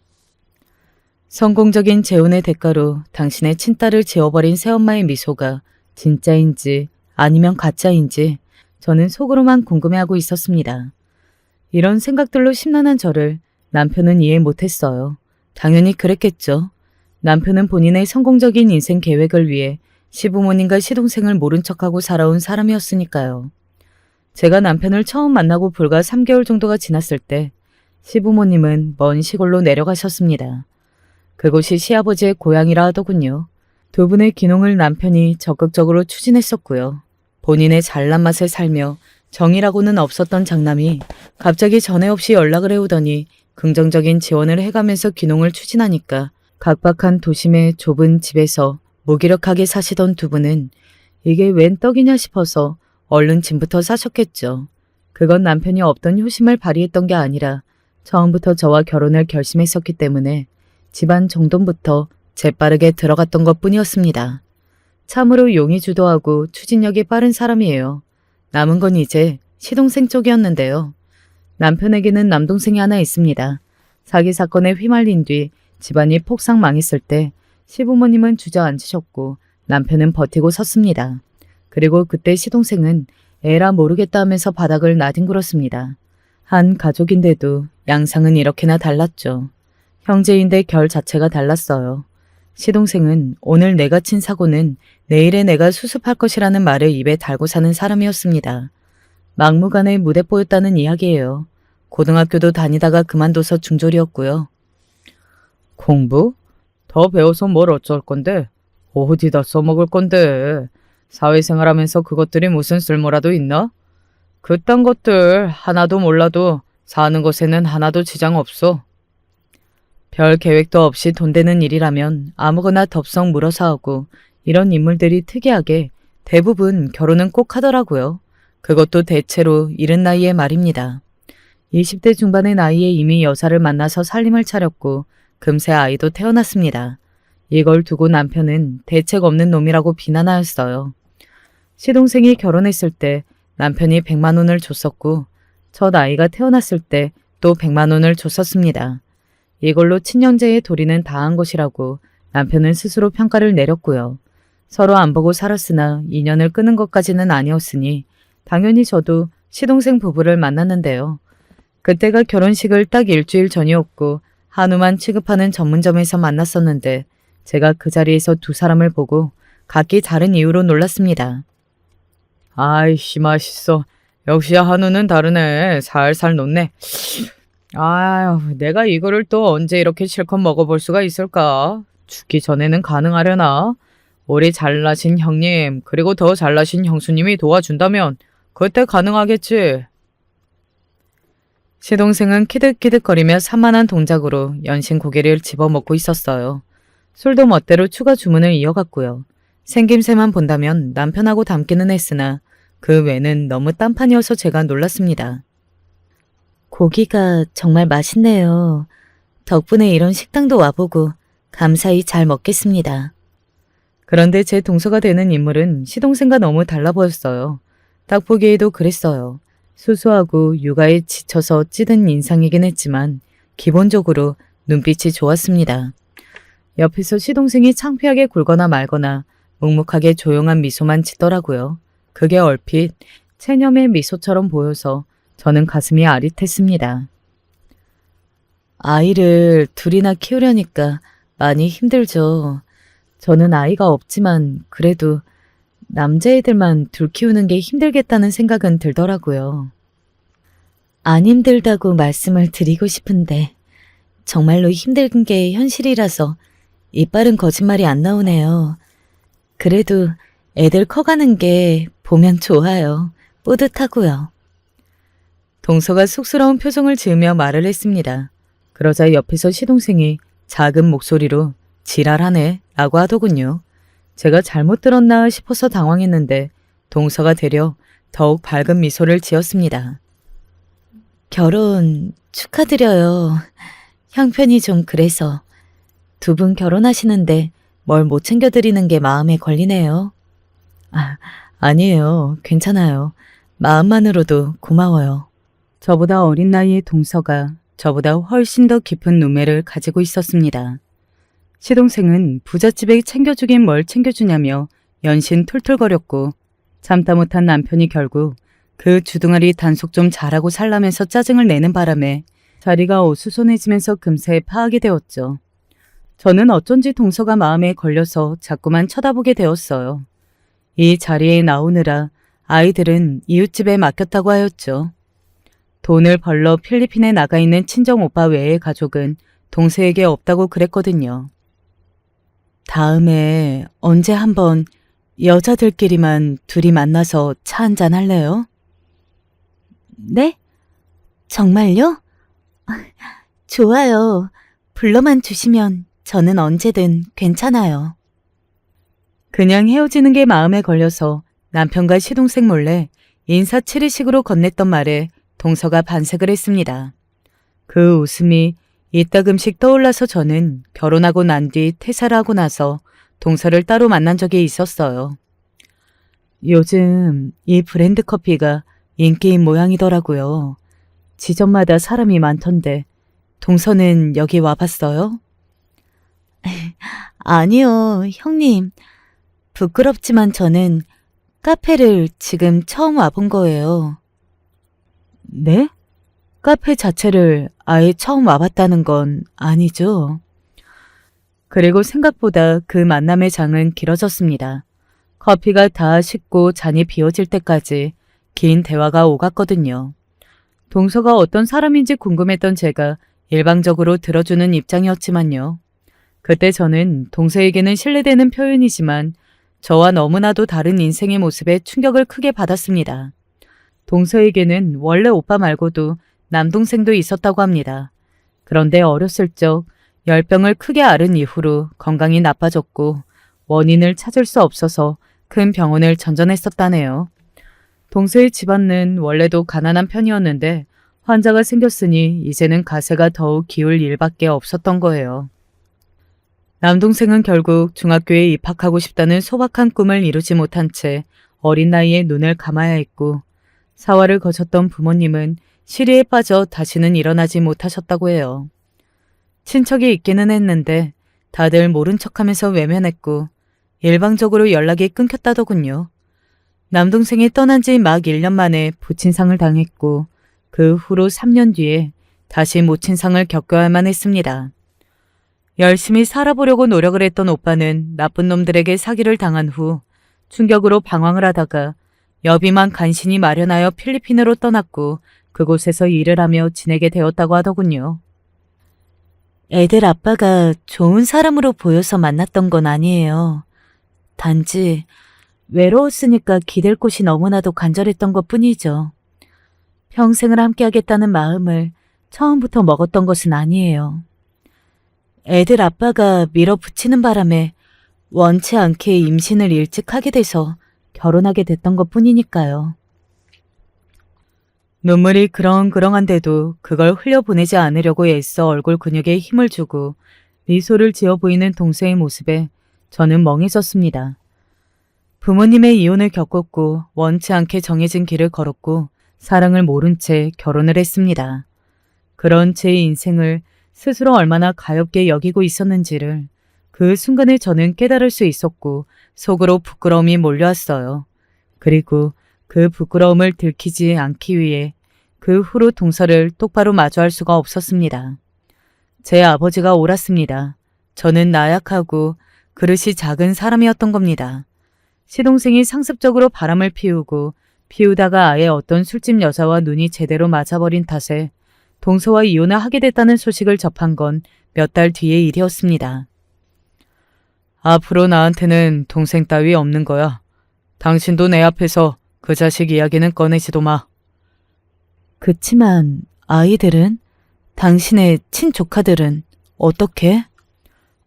성공적인 재혼의 대가로 당신의 친딸을 지워버린 새엄마의 미소가 진짜인지 아니면 가짜인지 저는 속으로만 궁금해하고 있었습니다. 이런 생각들로 심란한 저를 남편은 이해 못했어요. 당연히 그랬겠죠. 남편은 본인의 성공적인 인생 계획을 위해 시부모님과 시동생을 모른 척하고 살아온 사람이었으니까요. 제가 남편을 처음 만나고 불과 3개월 정도가 지났을 때 시부모님은 먼 시골로 내려가셨습니다. 그곳이 시아버지의 고향이라 하더군요. 두 분의 귀농을 남편이 적극적으로 추진했었고요. 본인의 잘난 맛을 살며 정이라고는 없었던 장남이 갑자기 전에 없이 연락을 해오더니 긍정적인 지원을 해가면서 귀농을 추진하니까 각박한 도심의 좁은 집에서 무기력하게 사시던 두 분은 이게 웬 떡이냐 싶어서 얼른 짐부터 싸셨겠죠. 그건 남편이 없던 효심을 발휘했던 게 아니라 처음부터 저와 결혼을 결심했었기 때문에 집안 정돈부터 재빠르게 들어갔던 것뿐이었습니다. 참으로 용이 주도하고 추진력이 빠른 사람이에요. 남은 건 이제 시동생 쪽이었는데요. 남편에게는 남동생이 하나 있습니다. 사기 사건에 휘말린 뒤 집안이 폭삭 망했을 때 시부모님은 주저앉으셨고 남편은 버티고 섰습니다. 그리고 그때 시동생은 에라 모르겠다 하면서 바닥을 나뒹굴었습니다. 한 가족인데도 양상은 이렇게나 달랐죠. 형제인데 결 자체가 달랐어요. 시동생은 오늘 내가 친 사고는 내일에 내가 수습할 것이라는 말을 입에 달고 사는 사람이었습니다. 막무가내 무대뽀였다는 이야기예요. 고등학교도 다니다가 그만둬서 중졸이었고요. 공부? 더 배워서 뭘 어쩔 건데? 어디다 써먹을 건데? 사회생활하면서 그것들이 무슨 쓸모라도 있나? 그딴 것들 하나도 몰라도 사는 것에는 하나도 지장 없어. 별 계획도 없이 돈 되는 일이라면 아무거나 덥석 물어서 하고 이런 인물들이 특이하게 대부분 결혼은 꼭 하더라고요. 그것도 대체로 이른 나이에 말입니다. 20대 중반의 나이에 이미 여자를 만나서 살림을 차렸고 금세 아이도 태어났습니다. 이걸 두고 남편은 대책 없는 놈이라고 비난하였어요. 시동생이 결혼했을 때 남편이 100만 원을 줬었고 첫 아이가 태어났을 때 또 100만 원을 줬었습니다. 이걸로 친년제의 도리는 다한 것이라고 남편은 스스로 평가를 내렸고요. 서로 안 보고 살았으나 인연을 끊은 것까지는 아니었으니 당연히 저도 시동생 부부를 만났는데요. 그때가 결혼식을 딱 일주일 전이었고 한우만 취급하는 전문점에서 만났었는데 제가 그 자리에서 두 사람을 보고 각기 다른 이유로 놀랐습니다. 아이씨 맛있어. 역시 한우는 다르네. 살살 녹네. 아유, 내가 이거를 또 언제 이렇게 실컷 먹어볼 수가 있을까? 죽기 전에는 가능하려나? 우리 잘나신 형님, 그리고 더 잘나신 형수님이 도와준다면 그때 가능하겠지. 시동생은 키득키득거리며 산만한 동작으로 연신 고개를 집어먹고 있었어요. 술도 멋대로 추가 주문을 이어갔고요. 생김새만 본다면 남편하고 닮기는 했으나 그 외는 너무 딴판이어서 제가 놀랐습니다. 고기가 정말 맛있네요. 덕분에 이런 식당도 와보고 감사히 잘 먹겠습니다. 그런데 제 동서가 되는 인물은 시동생과 너무 달라 보였어요. 딱 보기에도 그랬어요. 수수하고 육아에 지쳐서 찌든 인상이긴 했지만 기본적으로 눈빛이 좋았습니다. 옆에서 시동생이 창피하게 굴거나 말거나 묵묵하게 조용한 미소만 짓더라고요. 그게 얼핏 체념의 미소처럼 보여서 저는 가슴이 아릿했습니다. 아이를 둘이나 키우려니까 많이 힘들죠. 저는 아이가 없지만 그래도 남자애들만 둘 키우는 게 힘들겠다는 생각은 들더라고요. 안 힘들다고 말씀을 드리고 싶은데 정말로 힘든 게 현실이라서 이빨은 거짓말이 안 나오네요. 그래도 애들 커가는 게 보면 좋아요. 뿌듯하고요. 동서가 쑥스러운 표정을 지으며 말을 했습니다. 그러자 옆에서 시동생이 작은 목소리로 지랄하네 라고 하더군요. 제가 잘못 들었나 싶어서 당황했는데 동서가 되려 더욱 밝은 미소를 지었습니다. 결혼 축하드려요. 형편이 좀 그래서 두 분 결혼하시는데 뭘 못 챙겨드리는 게 마음에 걸리네요. 아니에요. 괜찮아요. 마음만으로도 고마워요. 저보다 어린 나이의 동서가 저보다 훨씬 더 깊은 눈매를 가지고 있었습니다. 시동생은 부잣집에 챙겨주긴 뭘 챙겨주냐며 연신 툴툴거렸고 참다 못한 남편이 결국 그 주둥아리 단속 좀 잘하고 살라면서 짜증을 내는 바람에 자리가 어수선해지면서 금세 파악이 되었죠. 저는 어쩐지 동서가 마음에 걸려서 자꾸만 쳐다보게 되었어요. 이 자리에 나오느라 아이들은 이웃집에 맡겼다고 하였죠. 돈을 벌러 필리핀에 나가 있는 친정오빠 외의 가족은 동서에게 없다고 그랬거든요. 다음에 언제 한번 여자들끼리만 둘이 만나서 차 한잔 할래요? 네? 정말요? 좋아요. 불러만 주시면 저는 언제든 괜찮아요. 그냥 헤어지는 게 마음에 걸려서 남편과 시동생 몰래 인사치레식으로 건넸던 말에 동서가 반색을 했습니다. 그 웃음이 이따금씩 떠올라서 저는 결혼하고 난 뒤 퇴사를 하고 나서 동서를 따로 만난 적이 있었어요. 요즘 이 브랜드 커피가 인기인 모양이더라고요. 지점마다 사람이 많던데 동서는 여기 와봤어요? 아니요, 형님. 부끄럽지만 저는 카페를 지금 처음 와본 거예요. 네? 카페 자체를 아예 처음 와봤다는 건 아니죠? 그리고 생각보다 그 만남의 장은 길어졌습니다. 커피가 다 식고 잔이 비워질 때까지 긴 대화가 오갔거든요. 동서가 어떤 사람인지 궁금했던 제가 일방적으로 들어주는 입장이었지만요. 그때 저는 동서에게는 신뢰되는 표현이지만 저와 너무나도 다른 인생의 모습에 충격을 크게 받았습니다. 동서에게는 원래 오빠 말고도 남동생도 있었다고 합니다. 그런데 어렸을 적 열병을 크게 앓은 이후로 건강이 나빠졌고 원인을 찾을 수 없어서 큰 병원을 전전했었다네요. 동서의 집안은 원래도 가난한 편이었는데 환자가 생겼으니 이제는 가세가 더욱 기울 일밖에 없었던 거예요. 남동생은 결국 중학교에 입학하고 싶다는 소박한 꿈을 이루지 못한 채 어린 나이에 눈을 감아야 했고 사활을 거쳤던 부모님은 시리에 빠져 다시는 일어나지 못하셨다고 해요. 친척이 있기는 했는데 다들 모른 척하면서 외면했고 일방적으로 연락이 끊겼다더군요. 남동생이 떠난 지 막 1년 만에 부친상을 당했고 그 후로 3년 뒤에 다시 모친상을 겪어야만 했습니다. 열심히 살아보려고 노력을 했던 오빠는 나쁜 놈들에게 사기를 당한 후 충격으로 방황을 하다가 여비만 간신히 마련하여 필리핀으로 떠났고 그곳에서 일을 하며 지내게 되었다고 하더군요. 애들 아빠가 좋은 사람으로 보여서 만났던 건 아니에요. 단지 외로웠으니까 기댈 곳이 너무나도 간절했던 것 뿐이죠. 평생을 함께하겠다는 마음을 처음부터 먹었던 것은 아니에요. 애들 아빠가 밀어붙이는 바람에 원치 않게 임신을 일찍 하게 돼서 결혼하게 됐던 것 뿐이니까요. 눈물이 그렁그렁한데도 그걸 흘려보내지 않으려고 애써 얼굴 근육에 힘을 주고 미소를 지어 보이는 동생의 모습에 저는 멍해졌습니다. 부모님의 이혼을 겪었고 원치 않게 정해진 길을 걸었고 사랑을 모른 채 결혼을 했습니다. 그런 제 인생을 스스로 얼마나 가엽게 여기고 있었는지를 그 순간에 저는 깨달을 수 있었고 속으로 부끄러움이 몰려왔어요. 그리고 그 부끄러움을 들키지 않기 위해 그 후로 동서를 똑바로 마주할 수가 없었습니다. 제 아버지가 옳았습니다. 저는 나약하고 그릇이 작은 사람이었던 겁니다. 시동생이 상습적으로 바람을 피우고 피우다가 아예 어떤 술집 여자와 눈이 제대로 맞아버린 탓에 동서와 이혼을 하게 됐다는 소식을 접한 건 몇 달 뒤의 일이었습니다. 앞으로 나한테는 동생 따위 없는 거야. 당신도 내 앞에서 그 자식 이야기는 꺼내지도 마. 그치만 아이들은? 당신의 친조카들은 어떻게?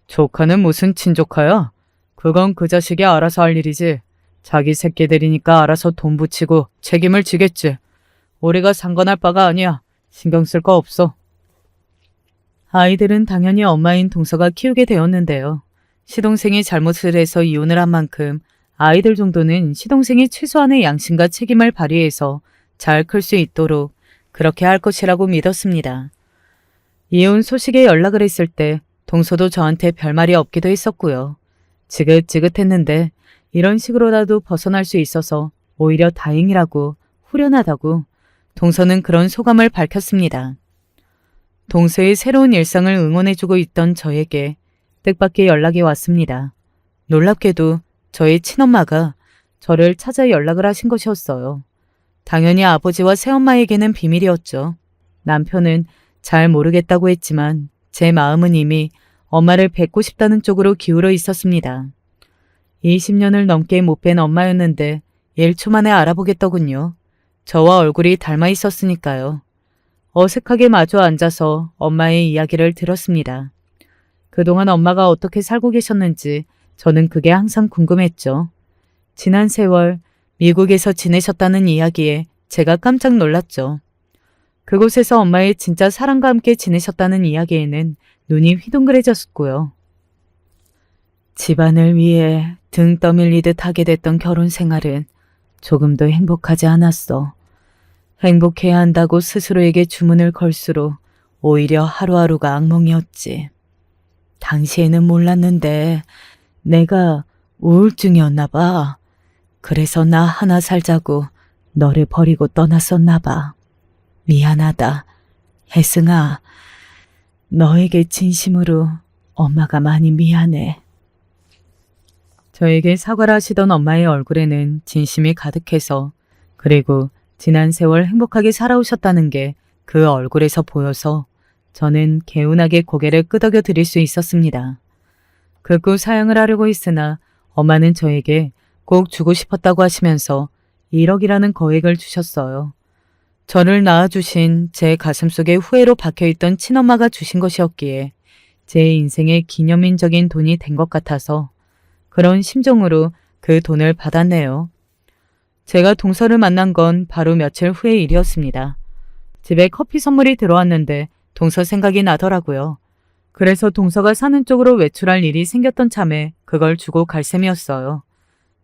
조카는 무슨 친조카야? 그건 그 자식이 알아서 할 일이지. 자기 새끼들이니까 알아서 돈 붙이고 책임을 지겠지. 우리가 상관할 바가 아니야. 신경 쓸 거 없어. 아이들은 당연히 엄마인 동서가 키우게 되었는데요. 시동생이 잘못을 해서 이혼을 한 만큼 아이들 정도는 시동생이 최소한의 양심과 책임을 발휘해서 잘 클 수 있도록 그렇게 할 것이라고 믿었습니다. 이혼 소식에 연락을 했을 때 동서도 저한테 별말이 없기도 했었고요. 지긋지긋했는데 이런 식으로라도 벗어날 수 있어서 오히려 다행이라고 후련하다고 동서는 그런 소감을 밝혔습니다. 동서의 새로운 일상을 응원해주고 있던 저에게 뜻밖의 연락이 왔습니다. 놀랍게도 저의 친엄마가 저를 찾아 연락을 하신 것이었어요. 당연히 아버지와 새엄마에게는 비밀이었죠. 남편은 잘 모르겠다고 했지만 제 마음은 이미 엄마를 뵙고 싶다는 쪽으로 기울어 있었습니다. 20년을 넘게 못 뵌 엄마였는데 1초 만에 알아보겠더군요. 저와 얼굴이 닮아 있었으니까요. 어색하게 마주 앉아서 엄마의 이야기를 들었습니다. 그동안 엄마가 어떻게 살고 계셨는지 저는 그게 항상 궁금했죠. 지난 세월 미국에서 지내셨다는 이야기에 제가 깜짝 놀랐죠. 그곳에서 엄마의 진짜 사랑과 함께 지내셨다는 이야기에는 눈이 휘둥그레졌고요. 집안을 위해 등 떠밀리듯 하게 됐던 결혼 생활은 조금도 행복하지 않았어. 행복해야 한다고 스스로에게 주문을 걸수록 오히려 하루하루가 악몽이었지. 당시에는 몰랐는데 내가 우울증이었나 봐. 그래서 나 하나 살자고 너를 버리고 떠났었나 봐. 미안하다. 혜승아, 너에게 진심으로 엄마가 많이 미안해. 저에게 사과를 하시던 엄마의 얼굴에는 진심이 가득해서 그리고 지난 세월 행복하게 살아오셨다는 게 그 얼굴에서 보여서 저는 개운하게 고개를 끄덕여 드릴 수 있었습니다. 극구 사양을 하려고 했으나 엄마는 저에게 꼭 주고 싶었다고 하시면서 1억이라는 거액을 주셨어요. 저를 낳아주신 제 가슴속에 후회로 박혀있던 친엄마가 주신 것이었기에 제 인생의 기념인적인 돈이 된 것 같아서 그런 심정으로 그 돈을 받았네요. 제가 동서를 만난 건 바로 며칠 후의 일이었습니다. 집에 커피 선물이 들어왔는데 동서 생각이 나더라고요. 그래서 동서가 사는 쪽으로 외출할 일이 생겼던 참에 그걸 주고 갈 셈이었어요.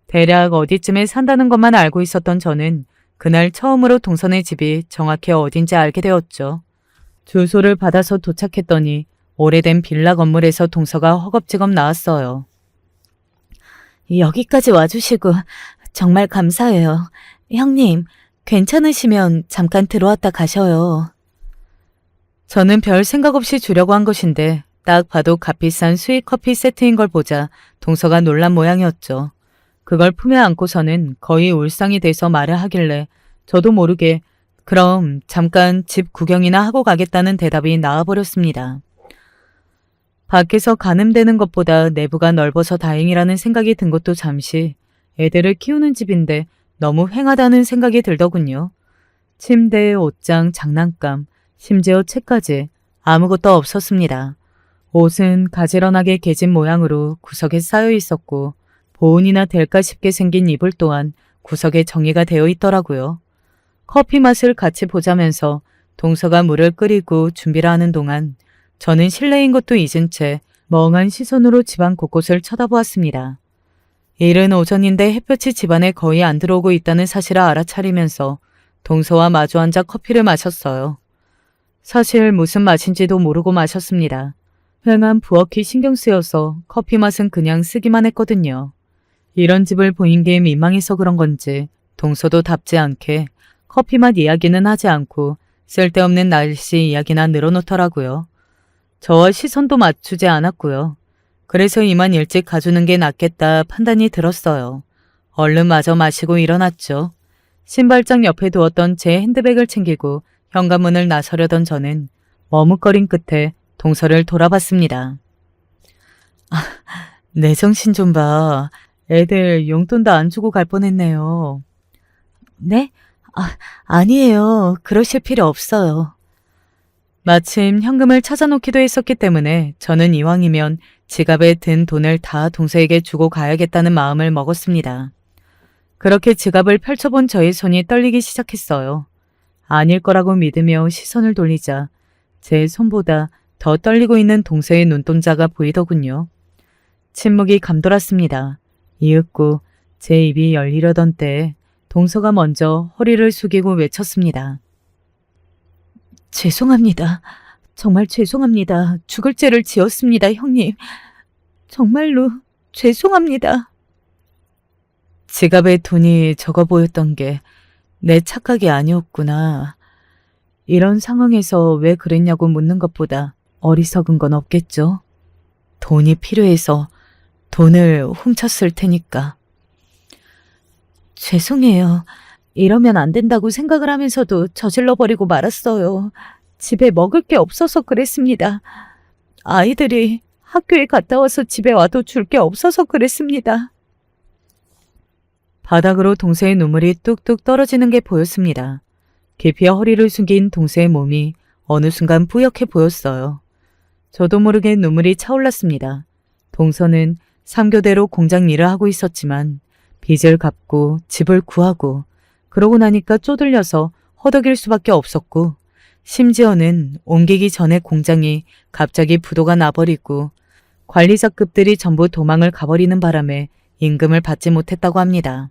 대략 어디쯤에 산다는 것만 알고 있었던 저는 그날 처음으로 동서네 집이 정확히 어딘지 알게 되었죠. 주소를 받아서 도착했더니 오래된 빌라 건물에서 동서가 허겁지겁 나왔어요. 여기까지 와주시고 정말 감사해요. 형님, 괜찮으시면 잠깐 들어왔다 가셔요. 저는 별 생각 없이 주려고 한 것인데 딱 봐도 값비싼 수입 커피 세트인 걸 보자 동서가 놀란 모양이었죠. 그걸 품에 안고서는 거의 울상이 돼서 말을 하길래 저도 모르게 그럼 잠깐 집 구경이나 하고 가겠다는 대답이 나와버렸습니다. 밖에서 가늠되는 것보다 내부가 넓어서 다행이라는 생각이 든 것도 잠시 애들을 키우는 집인데 너무 횡하다는 생각이 들더군요. 침대, 옷장, 장난감, 심지어 책까지 아무것도 없었습니다. 옷은 가지런하게 개진 모양으로 구석에 쌓여 있었고 보온이나 될까 싶게 생긴 이불 또한 구석에 정리가 되어 있더라고요. 커피 맛을 같이 보자면서 동서가 물을 끓이고 준비를 하는 동안 저는 실내인 것도 잊은 채 멍한 시선으로 집안 곳곳을 쳐다보았습니다. 이른 오전인데 햇볕이 집안에 거의 안 들어오고 있다는 사실을 알아차리면서 동서와 마주 앉아 커피를 마셨어요. 사실 무슨 맛인지도 모르고 마셨습니다. 휑한 부엌이 신경 쓰여서 커피 맛은 그냥 쓰기만 했거든요. 이런 집을 보인 게 민망해서 그런 건지 동서도 답지 않게 커피 맛 이야기는 하지 않고 쓸데없는 날씨 이야기나 늘어놓더라고요. 저와 시선도 맞추지 않았고요. 그래서 이만 일찍 가주는 게 낫겠다 판단이 들었어요. 얼른 마저 마시고 일어났죠. 신발장 옆에 두었던 제 핸드백을 챙기고 현관문을 나서려던 저는 머뭇거린 끝에 동서를 돌아봤습니다. 내 정신 좀 봐. 애들 용돈도 안 주고 갈 뻔했네요. 네? 아니에요. 그러실 필요 없어요. 마침 현금을 찾아놓기도 했었기 때문에 저는 이왕이면 지갑에 든 돈을 다 동서에게 주고 가야겠다는 마음을 먹었습니다. 그렇게 지갑을 펼쳐본 저의 손이 떨리기 시작했어요. 아닐 거라고 믿으며 시선을 돌리자 제 손보다 더 떨리고 있는 동서의 눈동자가 보이더군요. 침묵이 감돌았습니다. 이윽고 제 입이 열리려던 때에 동서가 먼저 허리를 숙이고 외쳤습니다. 죄송합니다. 정말 죄송합니다. 죽을 죄를 지었습니다, 형님. 정말로 죄송합니다. 지갑에 돈이 적어 보였던 게 내 착각이 아니었구나. 이런 상황에서 왜 그랬냐고 묻는 것보다 어리석은 건 없겠죠. 돈이 필요해서 돈을 훔쳤을 테니까. 죄송해요. 이러면 안 된다고 생각을 하면서도 저질러버리고 말았어요. 집에 먹을 게 없어서 그랬습니다. 아이들이 학교에 갔다 와서 집에 와도 줄 게 없어서 그랬습니다. 바닥으로 동서의 눈물이 뚝뚝 떨어지는 게 보였습니다. 깊이 허리를 숙인 동서의 몸이 어느 순간 뿌옇게 보였어요. 저도 모르게 눈물이 차올랐습니다. 동서는 3교대로 공장 일을 하고 있었지만 빚을 갚고 집을 구하고 그러고 나니까 쪼들려서 허덕일 수밖에 없었고 심지어는 옮기기 전에 공장이 갑자기 부도가 나버리고 관리자급들이 전부 도망을 가버리는 바람에 임금을 받지 못했다고 합니다.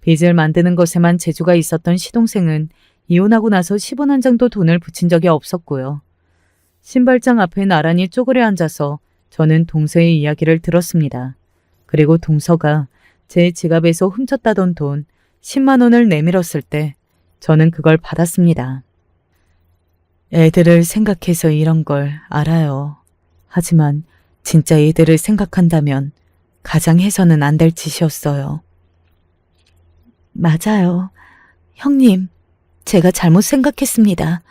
빚을 만드는 것에만 재주가 있었던 시동생은 이혼하고 나서 10원 한 장도 돈을 붙인 적이 없었고요. 신발장 앞에 나란히 쪼그려 앉아서 저는 동서의 이야기를 들었습니다. 그리고 동서가 제 지갑에서 훔쳤다던 돈 10만 원을 내밀었을 때 저는 그걸 받았습니다. 애들을 생각해서 이런 걸 알아요. 하지만 진짜 애들을 생각한다면 가장 해서는 안 될 짓이었어요. 맞아요. 형님, 제가 잘못 생각했습니다.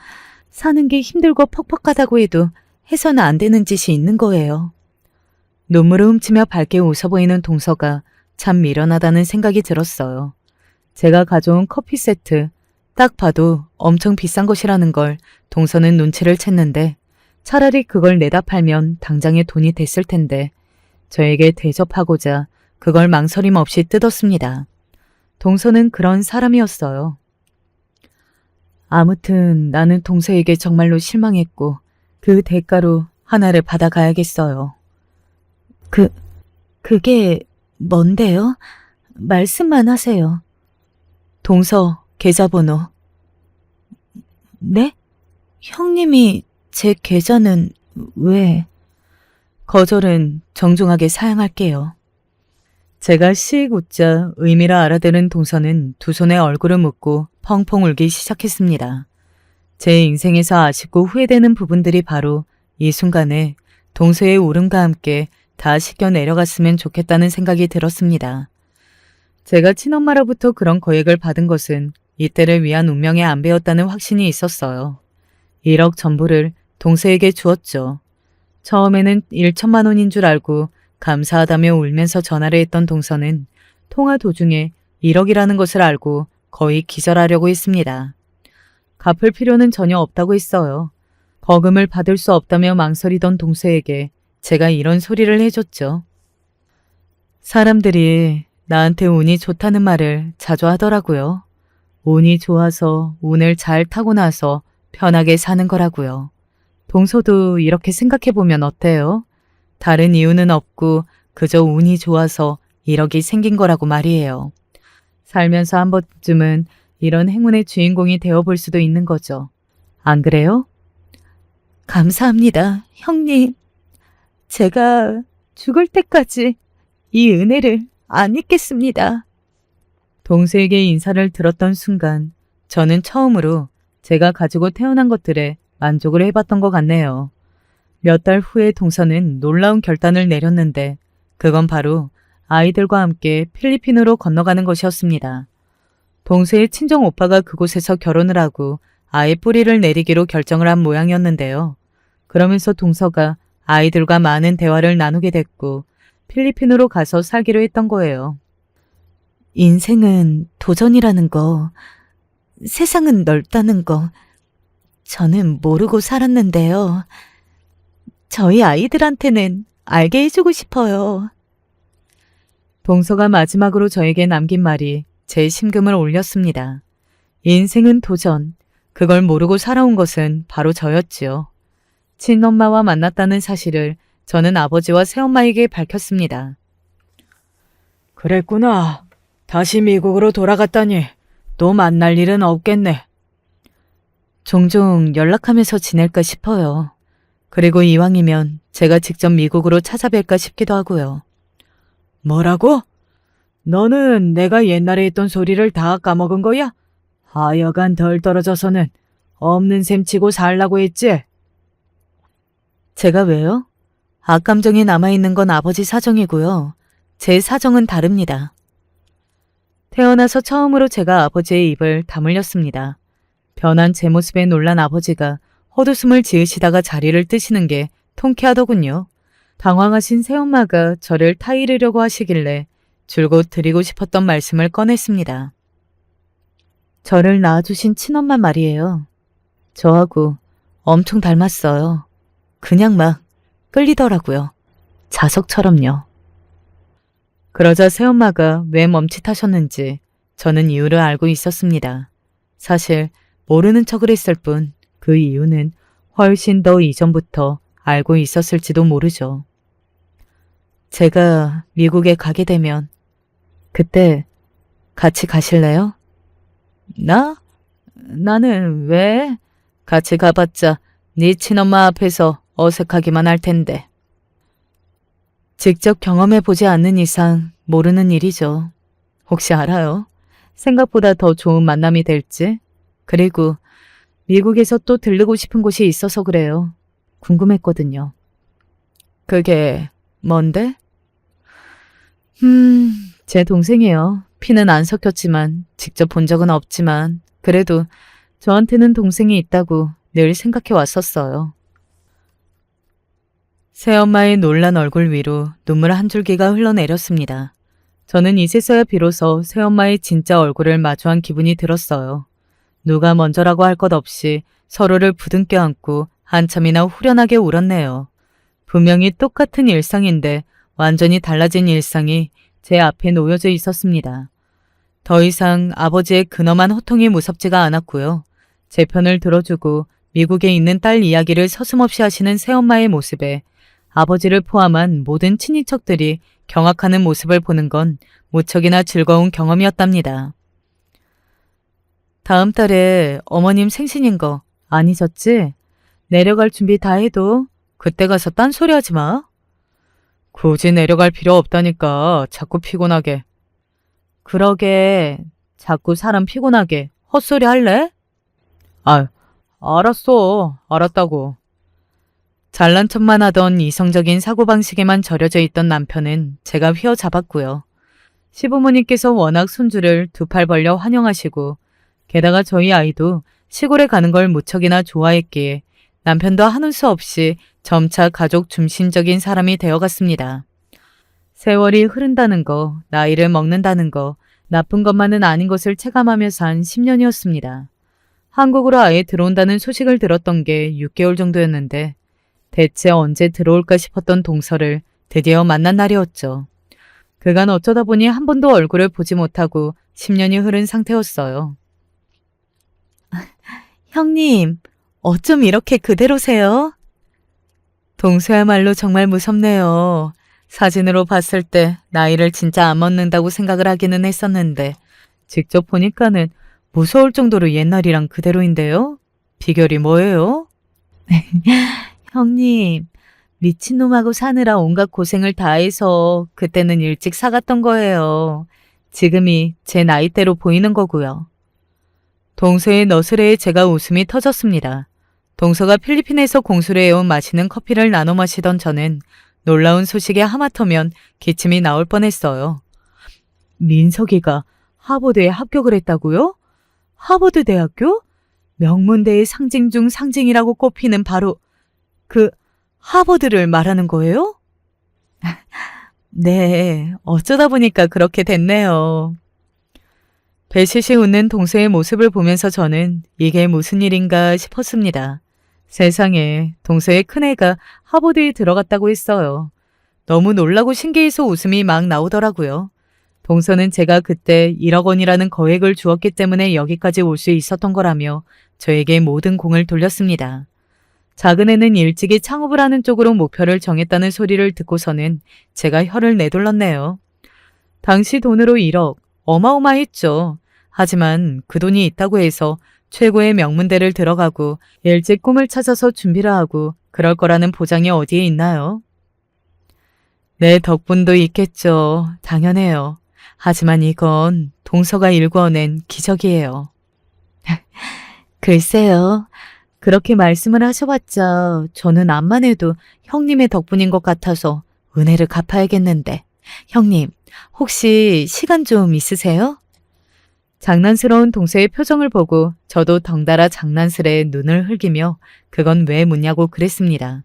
사는 게 힘들고 퍽퍽하다고 해도 해서는 안 되는 짓이 있는 거예요. 눈물을 훔치며 밝게 웃어 보이는 동서가 참 미련하다는 생각이 들었어요. 제가 가져온 커피 세트, 딱 봐도 엄청 비싼 것이라는 걸 동서는 눈치를 챘는데 차라리 그걸 내다 팔면 당장의 돈이 됐을 텐데 저에게 대접하고자 그걸 망설임 없이 뜯었습니다. 동서는 그런 사람이었어요. 아무튼 나는 동서에게 정말로 실망했고 그 대가로 하나를 받아가야겠어요. 그게 뭔데요? 말씀만 하세요. 동서 계좌번호. 네? 형님이 제 계좌는 왜? 거절은 정중하게 사양할게요. 제가 씩 웃자 의미를 알아들은 동서는 두 손에 얼굴을 묶고 펑펑 울기 시작했습니다. 제 인생에서 아쉽고 후회되는 부분들이 바로 이 순간에 동서의 울음과 함께 다 씻겨 내려갔으면 좋겠다는 생각이 들었습니다. 제가 친엄마로부터 그런 거액을 받은 것은 이때를 위한 운명의 안배였다는 확신이 있었어요. 1억 전부를 동서에게 주었죠. 처음에는 1천만 원인 줄 알고 감사하다며 울면서 전화를 했던 동서는 통화 도중에 1억이라는 것을 알고 거의 기절하려고 했습니다. 갚을 필요는 전혀 없다고 했어요. 거금을 받을 수 없다며 망설이던 동서에게 제가 이런 소리를 해줬죠. 사람들이 나한테 운이 좋다는 말을 자주 하더라고요. 운이 좋아서 운을 잘 타고 나서 편하게 사는 거라고요. 동서도 이렇게 생각해보면 어때요? 다른 이유는 없고 그저 운이 좋아서 1억이 생긴 거라고 말이에요. 살면서 한 번쯤은 이런 행운의 주인공이 되어볼 수도 있는 거죠. 안 그래요? 감사합니다, 형님. 제가 죽을 때까지 이 은혜를 안 잊겠습니다. 동서에게 인사를 들었던 순간 저는 처음으로 제가 가지고 태어난 것들에 만족을 해봤던 것 같네요. 몇 달 후에 동서는 놀라운 결단을 내렸는데 그건 바로 아이들과 함께 필리핀으로 건너가는 것이었습니다. 동서의 친정 오빠가 그곳에서 결혼을 하고 아예 뿌리를 내리기로 결정을 한 모양이었는데요. 그러면서 동서가 아이들과 많은 대화를 나누게 됐고 필리핀으로 가서 살기로 했던 거예요. 인생은 도전이라는 거, 세상은 넓다는 거, 저는 모르고 살았는데요. 저희 아이들한테는 알게 해주고 싶어요. 동서가 마지막으로 저에게 남긴 말이 제 심금을 올렸습니다. 인생은 도전, 그걸 모르고 살아온 것은 바로 저였지요. 친엄마와 만났다는 사실을 저는 아버지와 새엄마에게 밝혔습니다. 그랬구나. 다시 미국으로 돌아갔다니 또 만날 일은 없겠네. 종종 연락하면서 지낼까 싶어요. 그리고 이왕이면 제가 직접 미국으로 찾아뵐까 싶기도 하고요. 뭐라고? 너는 내가 옛날에 했던 소리를 다 까먹은 거야? 하여간 덜 떨어져서는 없는 셈 치고 살라고 했지? 제가 왜요? 악감정이 남아있는 건 아버지 사정이고요. 제 사정은 다릅니다. 태어나서 처음으로 제가 아버지의 입을 다물렸습니다. 변한 제 모습에 놀란 아버지가 헛웃음을 지으시다가 자리를 뜨시는 게 통쾌하더군요. 당황하신 새엄마가 저를 타이르려고 하시길래 줄곧 드리고 싶었던 말씀을 꺼냈습니다. 저를 낳아주신 친엄마 말이에요. 저하고 엄청 닮았어요. 그냥 막 끌리더라고요. 자석처럼요. 그러자 새엄마가 왜 멈칫하셨는지 저는 이유를 알고 있었습니다. 사실 모르는 척을 했을 뿐 그 이유는 훨씬 더 이전부터 알고 있었을지도 모르죠. 제가 미국에 가게 되면 그때 같이 가실래요? 나는 왜? 같이 가봤자 네 친엄마 앞에서 어색하기만 할 텐데. 직접 경험해보지 않는 이상 모르는 일이죠. 혹시 알아요? 생각보다 더 좋은 만남이 될지? 그리고 미국에서 또 들르고 싶은 곳이 있어서 그래요. 궁금했거든요. 그게 뭔데? 제 동생이에요. 피는 안 섞였지만 직접 본 적은 없지만 그래도 저한테는 동생이 있다고 늘 생각해 왔었어요. 새엄마의 놀란 얼굴 위로 눈물 한 줄기가 흘러내렸습니다. 저는 이제서야 비로소 새엄마의 진짜 얼굴을 마주한 기분이 들었어요. 누가 먼저라고 할 것 없이 서로를 부둥켜 안고 한참이나 후련하게 울었네요. 분명히 똑같은 일상인데 완전히 달라진 일상이 제 앞에 놓여져 있었습니다. 더 이상 아버지의 근엄한 호통이 무섭지가 않았고요. 제 편을 들어주고 미국에 있는 딸 이야기를 서슴없이 하시는 새엄마의 모습에 아버지를 포함한 모든 친인척들이 경악하는 모습을 보는 건 무척이나 즐거운 경험이었답니다. 다음 달에 어머님 생신인 거 아니셨지? 내려갈 준비 다 해도 그때 가서 딴소리 하지 마. 굳이 내려갈 필요 없다니까 자꾸 피곤하게. 그러게 자꾸 사람 피곤하게 헛소리 할래? 아, 알았어. 알았다고. 잘난 척만 하던 이성적인 사고방식에만 절여져 있던 남편은 제가 휘어잡았고요. 시부모님께서 워낙 손주를 두 팔 벌려 환영하시고 게다가 저희 아이도 시골에 가는 걸 무척이나 좋아했기에 남편도 하는 수 없이 점차 가족 중심적인 사람이 되어갔습니다. 세월이 흐른다는 거, 나이를 먹는다는 거, 나쁜 것만은 아닌 것을 체감하며 산 10년이었습니다. 한국으로 아예 들어온다는 소식을 들었던 게 6개월 정도였는데 대체 언제 들어올까 싶었던 동서를 드디어 만난 날이었죠. 그간 어쩌다 보니 한 번도 얼굴을 보지 못하고 10년이 흐른 상태였어요. 형님, 어쩜 이렇게 그대로세요? 동서야말로 정말 무섭네요. 사진으로 봤을 때 나이를 진짜 안 먹는다고 생각을 하기는 했었는데 직접 보니까는 무서울 정도로 옛날이랑 그대로인데요? 비결이 뭐예요? 형님, 미친놈하고 사느라 온갖 고생을 다해서 그때는 일찍 사갔던 거예요. 지금이 제 나이대로 보이는 거고요. 동서의 너스레에 제가 웃음이 터졌습니다. 동서가 필리핀에서 공수를 해온 맛있는 커피를 나눠 마시던 저는 놀라운 소식에 하마터면 기침이 나올 뻔했어요. 민석이가 하버드에 합격을 했다고요? 하버드 대학교? 명문대의 상징 중 상징이라고 꼽히는 바로 그 하버드를 말하는 거예요? 네, 어쩌다 보니까 그렇게 됐네요. 배시시 웃는 동서의 모습을 보면서 저는 이게 무슨 일인가 싶었습니다. 세상에, 동서의 큰애가 하버드에 들어갔다고 했어요. 너무 놀라고 신기해서 웃음이 막 나오더라고요. 동서는 제가 그때 1억 원이라는 거액을 주었기 때문에 여기까지 올 수 있었던 거라며 저에게 모든 공을 돌렸습니다. 작은 애는 일찍이 창업을 하는 쪽으로 목표를 정했다는 소리를 듣고서는 제가 혀를 내둘렀네요. 당시 돈으로 1억, 어마어마했죠. 하지만 그 돈이 있다고 해서 최고의 명문대를 들어가고 일찍 꿈을 찾아서 준비를 하고 그럴 거라는 보장이 어디에 있나요? 내 덕분도 있겠죠. 당연해요. 하지만 이건 동서가 일궈낸 기적이에요. 글쎄요. 그렇게 말씀을 하셔봤자 저는 암만 해도 형님의 덕분인 것 같아서 은혜를 갚아야겠는데. 형님, 혹시 시간 좀 있으세요? 장난스러운 동서의 표정을 보고 저도 덩달아 장난스레 눈을 흘기며 그건 왜 묻냐고 그랬습니다.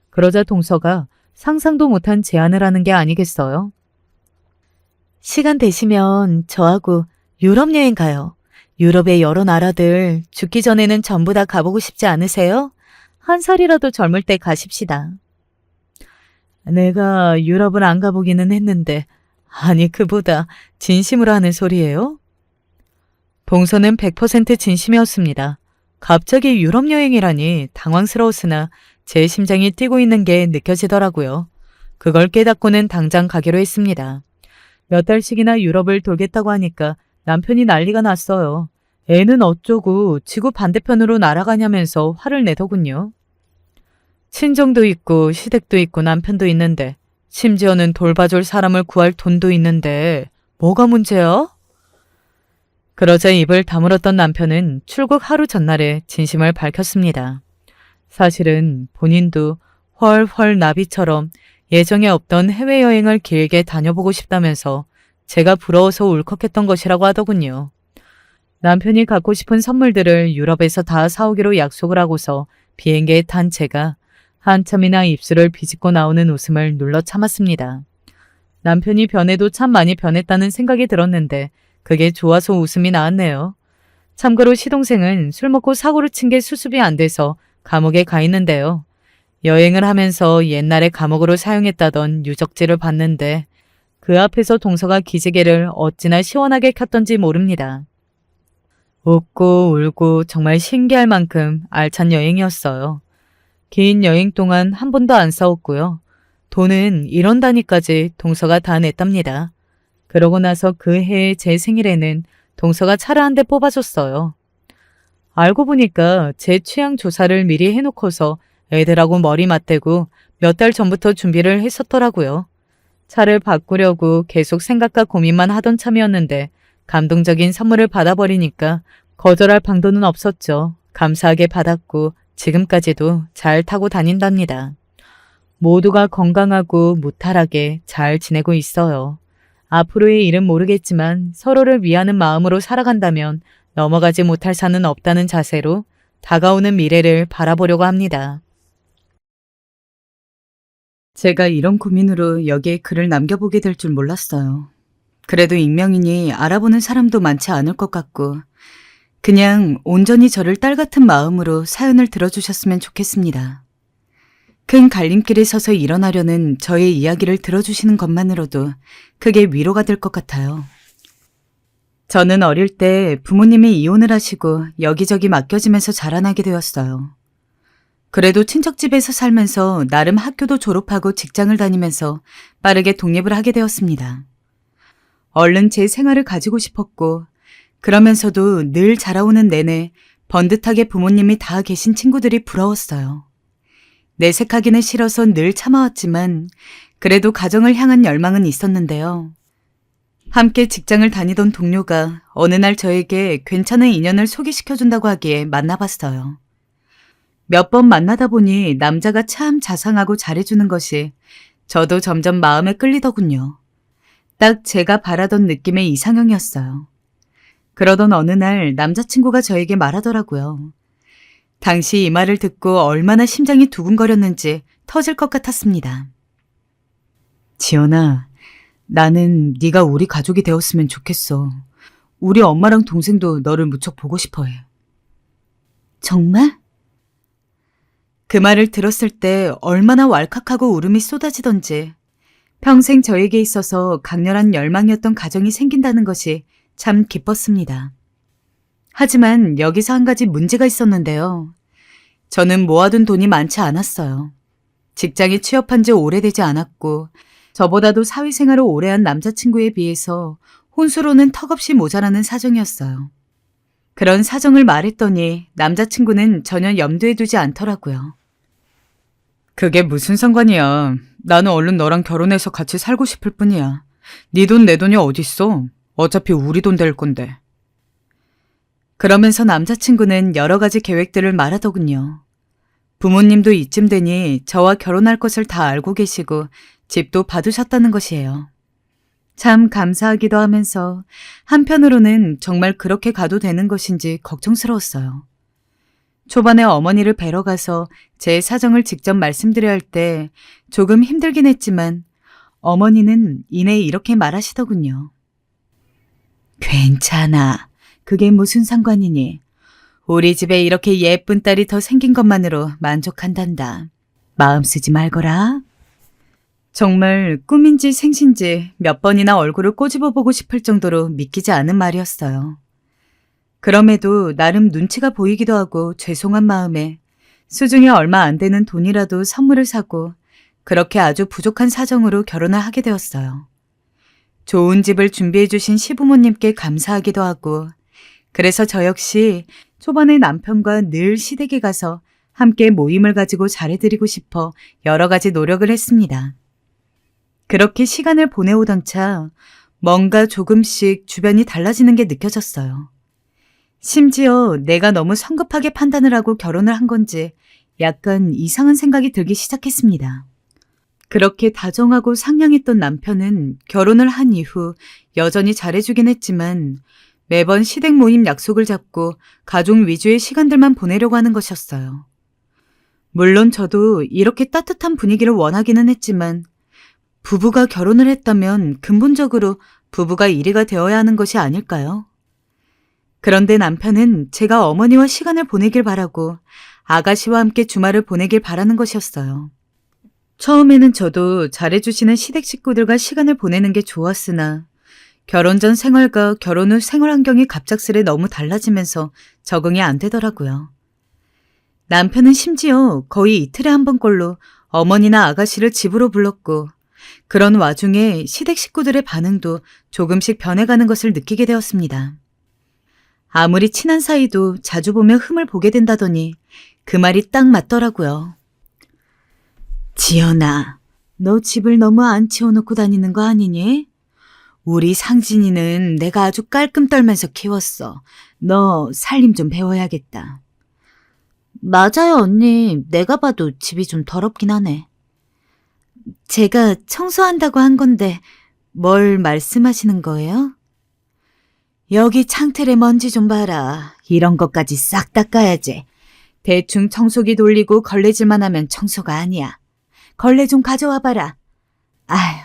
그러자 동서가 상상도 못한 제안을 하는 게 아니겠어요? 시간 되시면 저하고 유럽 여행 가요. 유럽의 여러 나라들 죽기 전에는 전부 다 가보고 싶지 않으세요? 한 살이라도 젊을 때 가십시다. 내가 유럽을 안 가보기는 했는데 아니 그보다 진심으로 하는 소리예요? 동서는 100% 진심이었습니다. 갑자기 유럽 여행이라니 당황스러웠으나 제 심장이 뛰고 있는 게 느껴지더라고요. 그걸 깨닫고는 당장 가기로 했습니다. 몇 달씩이나 유럽을 돌겠다고 하니까 남편이 난리가 났어요. 애는 어쩌고 지구 반대편으로 날아가냐면서 화를 내더군요. 친정도 있고 시댁도 있고 남편도 있는데 심지어는 돌봐줄 사람을 구할 돈도 있는데 뭐가 문제야? 그러자 입을 다물었던 남편은 출국 하루 전날에 진심을 밝혔습니다. 사실은 본인도 헐헐 나비처럼 예정에 없던 해외여행을 길게 다녀보고 싶다면서 제가 부러워서 울컥했던 것이라고 하더군요. 남편이 갖고 싶은 선물들을 유럽에서 다 사오기로 약속을 하고서 비행기에 탄 제가 한참이나 입술을 비집고 나오는 웃음을 눌러 참았습니다. 남편이 변해도 참 많이 변했다는 생각이 들었는데 그게 좋아서 웃음이 나왔네요. 참고로 시동생은 술 먹고 사고를 친 게 수습이 안 돼서 감옥에 가 있는데요. 여행을 하면서 옛날에 감옥으로 사용했다던 유적지를 봤는데 그 앞에서 동서가 기지개를 어찌나 시원하게 켰던지 모릅니다. 웃고 울고 정말 신기할 만큼 알찬 여행이었어요. 긴 여행 동안 한 번도 안 싸웠고요. 돈은 이런 단위까지 동서가 다 냈답니다. 그러고 나서 그 해의 제 생일에는 동서가 차를 한 대 뽑아줬어요. 알고 보니까 제 취향 조사를 미리 해놓고서 애들하고 머리 맞대고 몇 달 전부터 준비를 했었더라고요. 차를 바꾸려고 계속 생각과 고민만 하던 참이었는데 감동적인 선물을 받아버리니까 거절할 방도는 없었죠. 감사하게 받았고 지금까지도 잘 타고 다닌답니다. 모두가 건강하고 무탈하게 잘 지내고 있어요. 앞으로의 일은 모르겠지만 서로를 위하는 마음으로 살아간다면 넘어가지 못할 산은 없다는 자세로 다가오는 미래를 바라보려고 합니다. 제가 이런 고민으로 여기에 글을 남겨보게 될 줄 몰랐어요. 그래도 익명이니 알아보는 사람도 많지 않을 것 같고 그냥 온전히 저를 딸 같은 마음으로 사연을 들어주셨으면 좋겠습니다. 큰 갈림길에 서서 일어나려는 저의 이야기를 들어주시는 것만으로도 크게 위로가 될 것 같아요. 저는 어릴 때 부모님이 이혼을 하시고 여기저기 맡겨지면서 자라나게 되었어요. 그래도 친척집에서 살면서 나름 학교도 졸업하고 직장을 다니면서 빠르게 독립을 하게 되었습니다. 얼른 제 생활을 가지고 싶었고 그러면서도 늘 자라오는 내내 번듯하게 부모님이 다 계신 친구들이 부러웠어요. 내색하기는 싫어서 늘 참아왔지만 그래도 가정을 향한 열망은 있었는데요. 함께 직장을 다니던 동료가 어느 날 저에게 괜찮은 인연을 소개시켜준다고 하기에 만나봤어요. 몇 번 만나다 보니 남자가 참 자상하고 잘해주는 것이 저도 점점 마음에 끌리더군요. 딱 제가 바라던 느낌의 이상형이었어요. 그러던 어느 날 남자친구가 저에게 말하더라고요. 당시 이 말을 듣고 얼마나 심장이 두근거렸는지 터질 것 같았습니다. 지연아, 나는 네가 우리 가족이 되었으면 좋겠어. 우리 엄마랑 동생도 너를 무척 보고 싶어해. 정말? 그 말을 들었을 때 얼마나 왈칵하고 울음이 쏟아지던지 평생 저에게 있어서 강렬한 열망이었던 가정이 생긴다는 것이 참 기뻤습니다. 하지만 여기서 한 가지 문제가 있었는데요. 저는 모아둔 돈이 많지 않았어요. 직장에 취업한 지 오래되지 않았고 저보다도 사회생활을 오래 한 남자친구에 비해서 혼수로는 턱없이 모자라는 사정이었어요. 그런 사정을 말했더니 남자친구는 전혀 염두에 두지 않더라고요. 그게 무슨 상관이야. 나는 얼른 너랑 결혼해서 같이 살고 싶을 뿐이야. 네 돈 내 돈이 어딨어. 어차피 우리 돈 될 건데. 그러면서 남자친구는 여러 가지 계획들을 말하더군요. 부모님도 이쯤 되니 저와 결혼할 것을 다 알고 계시고 집도 받으셨다는 것이에요. 참 감사하기도 하면서 한편으로는 정말 그렇게 가도 되는 것인지 걱정스러웠어요. 초반에 어머니를 뵈러 가서 제 사정을 직접 말씀드려야 할 때 조금 힘들긴 했지만 어머니는 이내 이렇게 말하시더군요. 괜찮아. 그게 무슨 상관이니? 우리 집에 이렇게 예쁜 딸이 더 생긴 것만으로 만족한단다. 마음 쓰지 말거라. 정말 꿈인지 생신지 몇 번이나 얼굴을 꼬집어 보고 싶을 정도로 믿기지 않은 말이었어요. 그럼에도 나름 눈치가 보이기도 하고 죄송한 마음에 수중에 얼마 안 되는 돈이라도 선물을 사고 그렇게 아주 부족한 사정으로 결혼을 하게 되었어요. 좋은 집을 준비해 주신 시부모님께 감사하기도 하고 그래서 저 역시 초반에 남편과 늘 시댁에 가서 함께 모임을 가지고 잘해드리고 싶어 여러 가지 노력을 했습니다. 그렇게 시간을 보내오던 차 뭔가 조금씩 주변이 달라지는 게 느껴졌어요. 심지어 내가 너무 성급하게 판단을 하고 결혼을 한 건지 약간 이상한 생각이 들기 시작했습니다. 그렇게 다정하고 상냥했던 남편은 결혼을 한 이후 여전히 잘해주긴 했지만 매번 시댁 모임 약속을 잡고 가족 위주의 시간들만 보내려고 하는 것이었어요. 물론 저도 이렇게 따뜻한 분위기를 원하기는 했지만 부부가 결혼을 했다면 근본적으로 부부가 1위가 되어야 하는 것이 아닐까요? 그런데 남편은 제가 어머니와 시간을 보내길 바라고 아가씨와 함께 주말을 보내길 바라는 것이었어요. 처음에는 저도 잘해주시는 시댁 식구들과 시간을 보내는 게 좋았으나 결혼 전 생활과 결혼 후 생활 환경이 갑작스레 너무 달라지면서 적응이 안 되더라고요. 남편은 심지어 거의 이틀에 한 번꼴로 어머니나 아가씨를 집으로 불렀고 그런 와중에 시댁 식구들의 반응도 조금씩 변해가는 것을 느끼게 되었습니다. 아무리 친한 사이도 자주 보며 흠을 보게 된다더니 그 말이 딱 맞더라고요. 지연아, 너 집을 너무 안 치워놓고 다니는 거 아니니? 우리 상진이는 내가 아주 깔끔 떨면서 키웠어. 너 살림 좀 배워야겠다. 맞아요, 언니. 내가 봐도 집이 좀 더럽긴 하네. 제가 청소한다고 한 건데 뭘 말씀하시는 거예요? 여기 창틀에 먼지 좀 봐라. 이런 것까지 싹 닦아야지. 대충 청소기 돌리고 걸레질만 하면 청소가 아니야. 걸레 좀 가져와 봐라. 아휴,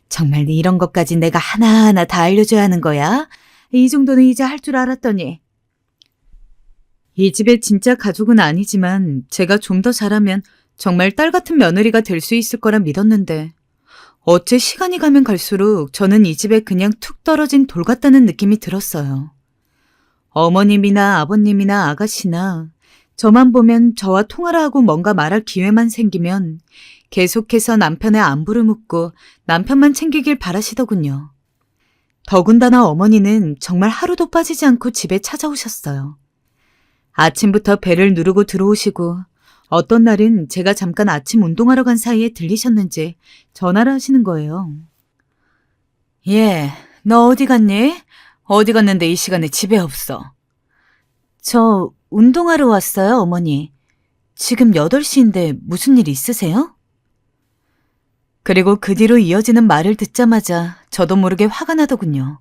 정말 이런 것까지 내가 하나하나 다 알려줘야 하는 거야? 이 정도는 이제 할 줄 알았더니. 이 집의 진짜 가족은 아니지만 제가 좀 더 잘하면 정말 딸 같은 며느리가 될 수 있을 거라 믿었는데 어째 시간이 가면 갈수록 저는 이 집에 그냥 툭 떨어진 돌 같다는 느낌이 들었어요. 어머님이나 아버님이나 아가씨나 저만 보면 저와 통화를 하고 뭔가 말할 기회만 생기면 계속해서 남편의 안부를 묻고 남편만 챙기길 바라시더군요. 더군다나 어머니는 정말 하루도 빠지지 않고 집에 찾아오셨어요. 아침부터 배를 누르고 들어오시고 어떤 날은 제가 잠깐 아침 운동하러 간 사이에 들리셨는지 전화를 하시는 거예요. 예, 너 어디 갔니? 어디 갔는데 이 시간에 집에 없어? 저 운동하러 왔어요, 어머니. 지금 8시인데 무슨 일 있으세요? 그리고 그 뒤로 이어지는 말을 듣자마자 저도 모르게 화가 나더군요.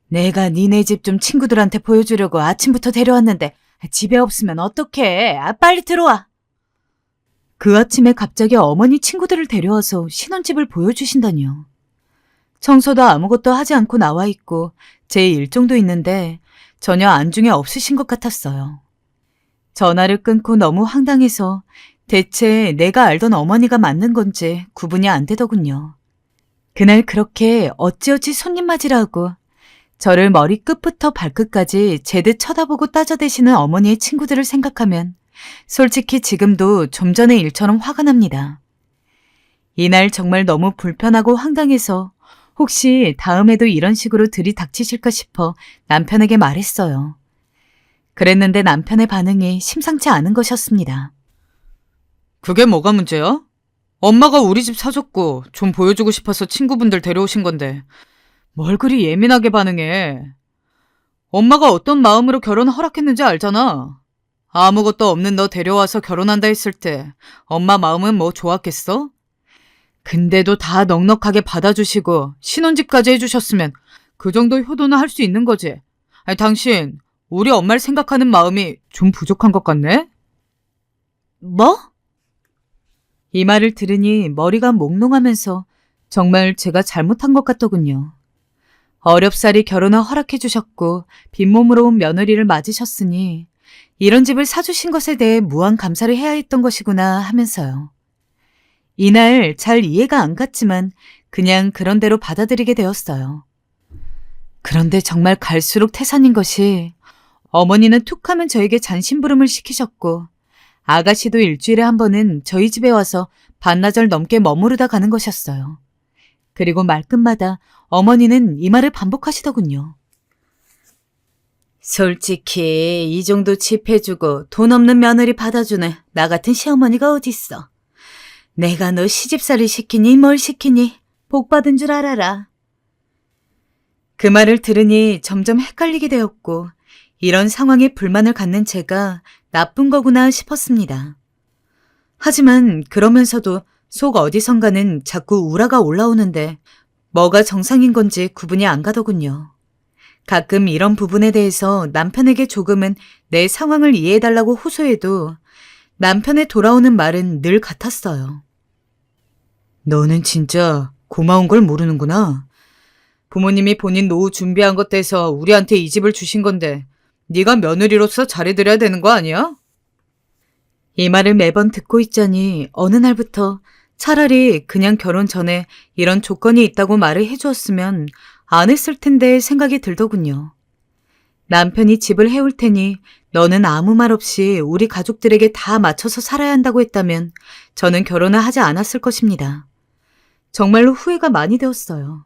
내가 니네 집 좀 친구들한테 보여주려고 아침부터 데려왔는데 집에 없으면 어떡해? 빨리 들어와. 그 아침에 갑자기 어머니 친구들을 데려와서 신혼집을 보여주신다니요. 청소도 아무것도 하지 않고 나와 있고 제 일정도 있는데 전혀 안중에 없으신 것 같았어요. 전화를 끊고 너무 황당해서 대체 내가 알던 어머니가 맞는 건지 구분이 안 되더군요. 그날 그렇게 어찌어찌 손님 맞이라 하고 저를 머리 끝부터 발끝까지 제듯 쳐다보고 따져대시는 어머니의 친구들을 생각하면 솔직히 지금도 좀 전의 일처럼 화가 납니다. 이날 정말 너무 불편하고 황당해서 혹시 다음에도 이런 식으로 들이닥치실까 싶어 남편에게 말했어요. 그랬는데 남편의 반응이 심상치 않은 것이었습니다. 그게 뭐가 문제야? 엄마가 우리 집 사줬고 좀 보여주고 싶어서 친구분들 데려오신 건데 뭘 그리 예민하게 반응해. 엄마가 어떤 마음으로 결혼 허락했는지 알잖아. 아무것도 없는 너 데려와서 결혼한다 했을 때 엄마 마음은 뭐 좋았겠어? 근데도 다 넉넉하게 받아주시고 신혼집까지 해주셨으면 그 정도 효도는 할 수 있는 거지. 아니, 당신 우리 엄마를 생각하는 마음이 좀 부족한 것 같네? 뭐? 이 말을 들으니 머리가 몽롱하면서 정말 제가 잘못한 것 같더군요. 어렵사리 결혼을 허락해 주셨고 빈몸으로 온 며느리를 맞으셨으니 이런 집을 사주신 것에 대해 무한 감사를 해야 했던 것이구나 하면서요. 이날 잘 이해가 안 갔지만 그냥 그런 대로 받아들이게 되었어요. 그런데 정말 갈수록 태산인 것이 어머니는 툭하면 저에게 잔심부름을 시키셨고 아가씨도 일주일에 한 번은 저희 집에 와서 반나절 넘게 머무르다 가는 것이었어요. 그리고 말끝마다 어머니는 이 말을 반복하시더군요. 솔직히 이 정도 집 해주고 돈 없는 며느리 받아주는 나 같은 시어머니가 어딨어. 내가 너 시집살이 시키니 뭘 시키니 복 받은 줄 알아라. 그 말을 들으니 점점 헷갈리게 되었고 이런 상황에 불만을 갖는 제가 나쁜 거구나 싶었습니다. 하지만 그러면서도 속 어디선가는 자꾸 우라가 올라오는데 뭐가 정상인 건지 구분이 안 가더군요. 가끔 이런 부분에 대해서 남편에게 조금은 내 상황을 이해해달라고 호소해도 남편의 돌아오는 말은 늘 같았어요. 너는 진짜 고마운 걸 모르는구나. 부모님이 본인 노후 준비한 것 떼서 우리한테 이 집을 주신 건데 네가 며느리로서 잘해드려야 되는 거 아니야? 이 말을 매번 듣고 있자니 어느 날부터 차라리 그냥 결혼 전에 이런 조건이 있다고 말을 해주었으면 안 했을 텐데 생각이 들더군요. 남편이 집을 해올 테니 너는 아무 말 없이 우리 가족들에게 다 맞춰서 살아야 한다고 했다면 저는 결혼을 하지 않았을 것입니다. 정말로 후회가 많이 되었어요.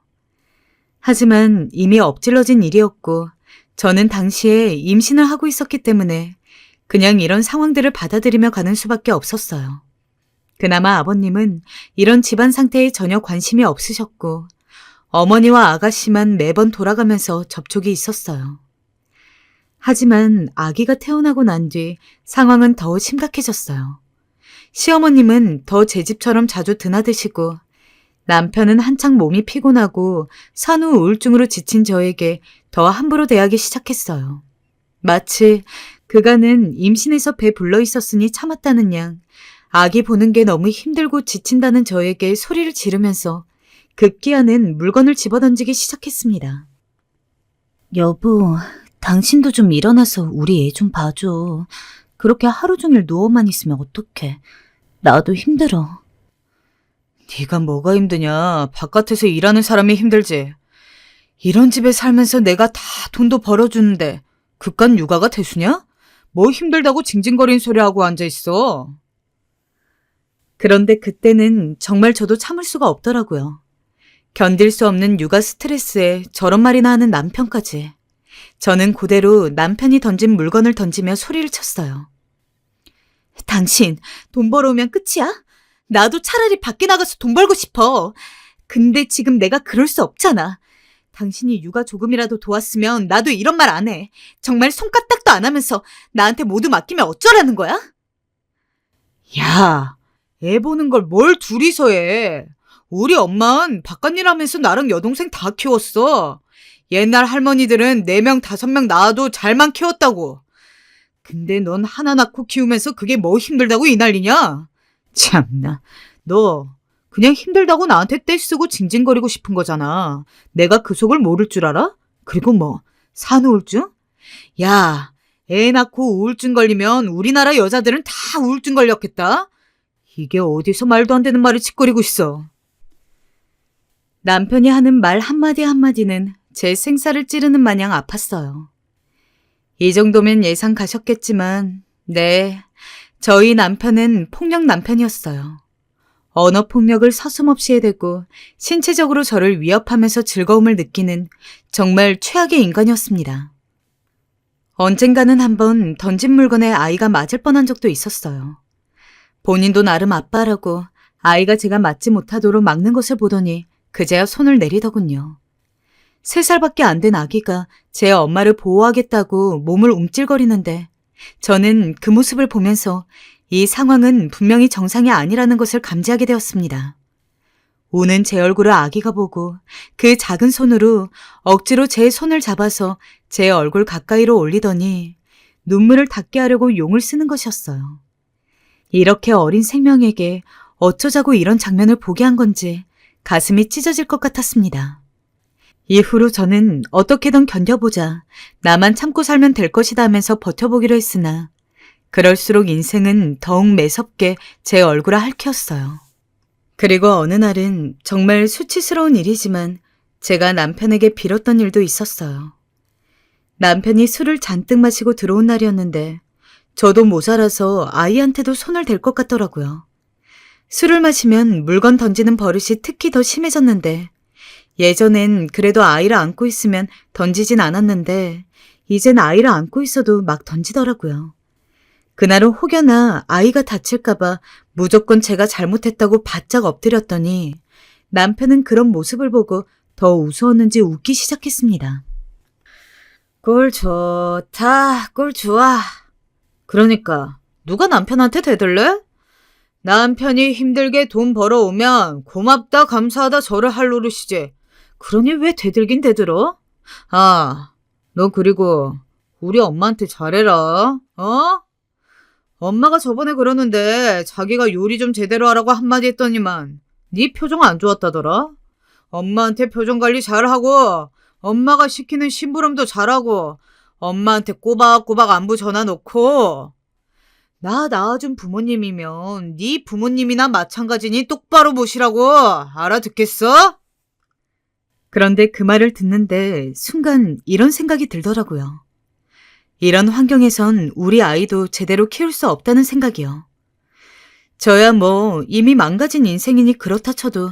하지만 이미 엎질러진 일이었고 저는 당시에 임신을 하고 있었기 때문에 그냥 이런 상황들을 받아들이며 가는 수밖에 없었어요. 그나마 아버님은 이런 집안 상태에 전혀 관심이 없으셨고 어머니와 아가씨만 매번 돌아가면서 접촉이 있었어요. 하지만 아기가 태어나고 난 뒤 상황은 더 심각해졌어요. 시어머님은 더 제 집처럼 자주 드나드시고 남편은 한창 몸이 피곤하고 산후 우울증으로 지친 저에게 더 함부로 대하기 시작했어요. 마치 그간은 임신해서 배 불러 있었으니 참았다는 양 아기 보는 게 너무 힘들고 지친다는 저에게 소리를 지르면서 급기야는 물건을 집어던지기 시작했습니다. 여보, 당신도 좀 일어나서 우리 애 좀 봐줘. 그렇게 하루 종일 누워만 있으면 어떡해. 나도 힘들어. 네가 뭐가 힘드냐? 바깥에서 일하는 사람이 힘들지. 이런 집에 살면서 내가 다 돈도 벌어주는데 그깟 육아가 대수냐? 뭐 힘들다고 징징거리는 소리하고 앉아있어. 그런데 그때는 정말 저도 참을 수가 없더라고요. 견딜 수 없는 육아 스트레스에 저런 말이나 하는 남편까지. 저는 그대로 남편이 던진 물건을 던지며 소리를 쳤어요. 당신 돈 벌어오면 끝이야? 나도 차라리 밖에 나가서 돈 벌고 싶어. 근데 지금 내가 그럴 수 없잖아. 당신이 육아 조금이라도 도왔으면 나도 이런 말 안 해. 정말 손가락도 안 하면서 나한테 모두 맡기면 어쩌라는 거야? 야, 애 보는 걸 뭘 둘이서 해. 우리 엄마는 바깥 일하면서 나랑 여동생 다 키웠어. 옛날 할머니들은 4명, 5명 낳아도 잘만 키웠다고. 근데 넌 하나 낳고 키우면서 그게 뭐 힘들다고 이 난리냐? 참나, 너 그냥 힘들다고 나한테 떼쓰고 징징거리고 싶은 거잖아. 내가 그 속을 모를 줄 알아? 그리고 뭐 산후우울증? 야, 애 낳고 우울증 걸리면 우리나라 여자들은 다 우울증 걸렸겠다. 이게 어디서 말도 안 되는 말을 짓거리고 있어. 남편이 하는 말 한마디 한마디는 제 생사를 찌르는 마냥 아팠어요. 이 정도면 예상 가셨겠지만, 네, 저희 남편은 폭력 남편이었어요. 언어 폭력을 서슴없이 해대고 신체적으로 저를 위협하면서 즐거움을 느끼는 정말 최악의 인간이었습니다. 언젠가는 한번 던진 물건에 아이가 맞을 뻔한 적도 있었어요. 본인도 나름 아빠라고 아이가 제가 맞지 못하도록 막는 것을 보더니 그제야 손을 내리더군요. 3살밖에 안 된 아기가 제 엄마를 보호하겠다고 몸을 움찔거리는데 저는 그 모습을 보면서 이 상황은 분명히 정상이 아니라는 것을 감지하게 되었습니다. 우는 제 얼굴을 아기가 보고 그 작은 손으로 억지로 제 손을 잡아서 제 얼굴 가까이로 올리더니 눈물을 닦게 하려고 용을 쓰는 것이었어요. 이렇게 어린 생명에게 어쩌자고 이런 장면을 보게 한 건지 가슴이 찢어질 것 같았습니다. 이후로 저는 어떻게든 견뎌보자, 나만 참고 살면 될 것이다 하면서 버텨보기로 했으나 그럴수록 인생은 더욱 매섭게 제 얼굴을 핥혔어요. 그리고 어느 날은 정말 수치스러운 일이지만 제가 남편에게 빌었던 일도 있었어요. 남편이 술을 잔뜩 마시고 들어온 날이었는데 저도 모자라서 아이한테도 손을 댈 것 같더라고요. 술을 마시면 물건 던지는 버릇이 특히 더 심해졌는데 예전엔 그래도 아이를 안고 있으면 던지진 않았는데 이젠 아이를 안고 있어도 막 던지더라고요. 그날은 혹여나 아이가 다칠까봐 무조건 제가 잘못했다고 바짝 엎드렸더니 남편은 그런 모습을 보고 더 우스웠는지 웃기 시작했습니다. 꼴 좋다, 꼴 좋아. 그러니까 누가 남편한테 대들래? 남편이 힘들게 돈 벌어오면 고맙다 감사하다 저를 할 노릇이지. 그러니 왜 대들긴 대들어? 아, 너 그리고 우리 엄마한테 잘해라. 어? 엄마가 저번에 그러는데 자기가 요리 좀 제대로 하라고 한마디 했더니만 네 표정 안 좋았다더라. 엄마한테 표정 관리 잘하고, 엄마가 시키는 심부름도 잘하고, 엄마한테 꼬박꼬박 안부 전화 놓고, 나 낳아준 부모님이면 네 부모님이나 마찬가지니 똑바로 모시라고. 알아듣겠어? 그런데 그 말을 듣는데 순간 이런 생각이 들더라고요. 이런 환경에선 우리 아이도 제대로 키울 수 없다는 생각이요. 저야 뭐 이미 망가진 인생이니 그렇다 쳐도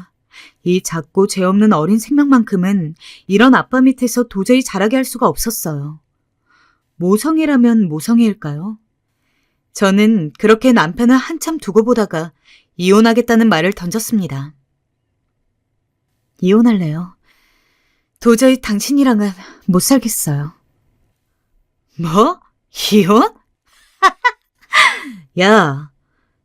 이 작고 죄 없는 어린 생명만큼은 이런 아빠 밑에서 도저히 자라게 할 수가 없었어요. 모성애라면 모성애일까요? 저는 그렇게 남편을 한참 두고 보다가 이혼하겠다는 말을 던졌습니다. 이혼할래요. 도저히 당신이랑은 못 살겠어요. 뭐? 이혼? 야,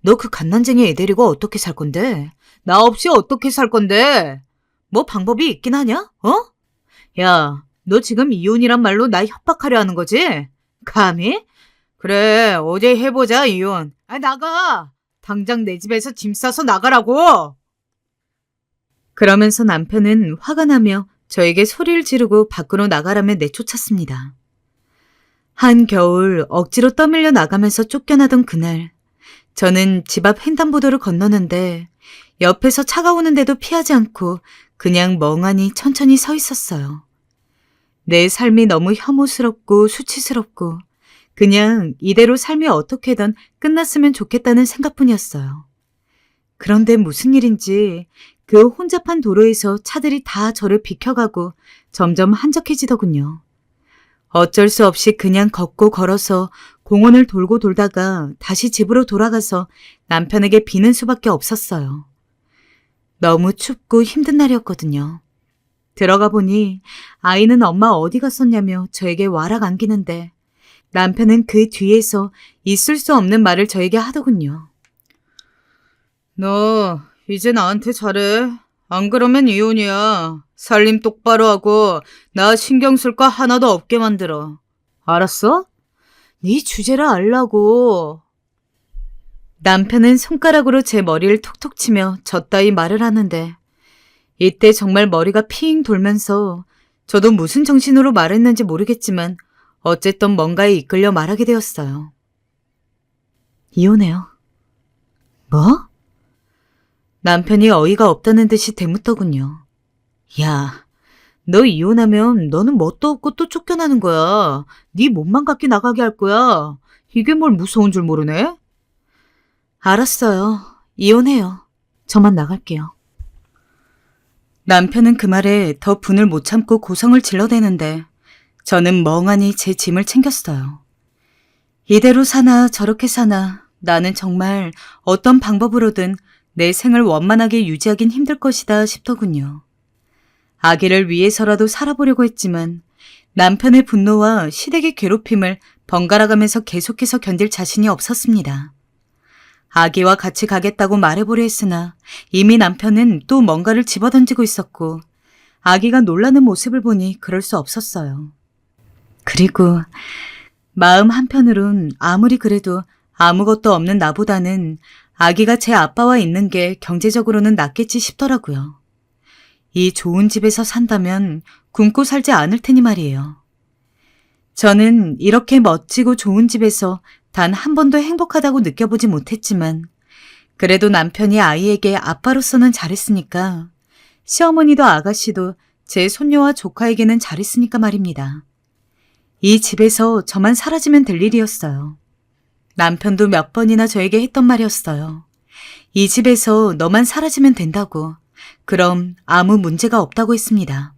너 그 갓난쟁이 애 데리고 어떻게 살 건데? 나 없이 어떻게 살 건데? 뭐 방법이 있긴 하냐? 어? 야, 너 지금 이혼이란 말로 나 협박하려 하는 거지? 감히? 그래, 어제 해보자, 이혼. 아, 나가! 당장 내 집에서 짐 싸서 나가라고! 그러면서 남편은 화가 나며 저에게 소리를 지르고 밖으로 나가라며 내쫓았습니다. 한겨울 억지로 떠밀려 나가면서 쫓겨나던 그날, 저는 집 앞 횡단보도를 건너는데 옆에서 차가 오는데도 피하지 않고 그냥 멍하니 천천히 서 있었어요. 내 삶이 너무 혐오스럽고 수치스럽고 그냥 이대로 삶이 어떻게든 끝났으면 좋겠다는 생각뿐이었어요. 그런데 무슨 일인지 그 혼잡한 도로에서 차들이 다 저를 비켜가고 점점 한적해지더군요. 어쩔 수 없이 그냥 걷고 걸어서 공원을 돌고 돌다가 다시 집으로 돌아가서 남편에게 비는 수밖에 없었어요. 너무 춥고 힘든 날이었거든요. 들어가 보니 아이는 엄마 어디 갔었냐며 저에게 와락 안기는데 남편은 그 뒤에서 있을 수 없는 말을 저에게 하더군요. 너 이제 나한테 잘해. 안 그러면 이혼이야. 살림 똑바로 하고 나 신경 쓸 거 하나도 없게 만들어. 알았어? 네 주제라 알라고. 남편은 손가락으로 제 머리를 톡톡 치며 저따위 말을 하는데 이때 정말 머리가 핑 돌면서 저도 무슨 정신으로 말했는지 모르겠지만 어쨌든 뭔가에 이끌려 말하게 되었어요. 이혼해요. 뭐? 남편이 어이가 없다는 듯이 대묻더군요. 야, 너 이혼하면 너는 뭣도 없고 또 쫓겨나는 거야. 네 몸만 갖게 나가게 할 거야. 이게 뭘 무서운 줄 모르네? 알았어요. 이혼해요. 저만 나갈게요. 남편은 그 말에 더 분을 못 참고 고성을 질러대는데 저는 멍하니 제 짐을 챙겼어요. 이대로 사나 저렇게 사나 나는 정말 어떤 방법으로든 내 생을 원만하게 유지하긴 힘들 것이다 싶더군요. 아기를 위해서라도 살아보려고 했지만 남편의 분노와 시댁의 괴롭힘을 번갈아가면서 계속해서 견딜 자신이 없었습니다. 아기와 같이 가겠다고 말해보려 했으나 이미 남편은 또 뭔가를 집어던지고 있었고 아기가 놀라는 모습을 보니 그럴 수 없었어요. 그리고 마음 한편으론 아무리 그래도 아무것도 없는 나보다는 아기가 제 아빠와 있는 게 경제적으로는 낫겠지 싶더라고요. 이 좋은 집에서 산다면 굶고 살지 않을 테니 말이에요. 저는 이렇게 멋지고 좋은 집에서 단 한 번도 행복하다고 느껴보지 못했지만 그래도 남편이 아이에게 아빠로서는 잘했으니까 시어머니도 아가씨도 제 손녀와 조카에게는 잘했으니까 말입니다. 이 집에서 저만 사라지면 될 일이었어요. 남편도 몇 번이나 저에게 했던 말이었어요. 이 집에서 너만 사라지면 된다고. 그럼 아무 문제가 없다고 했습니다.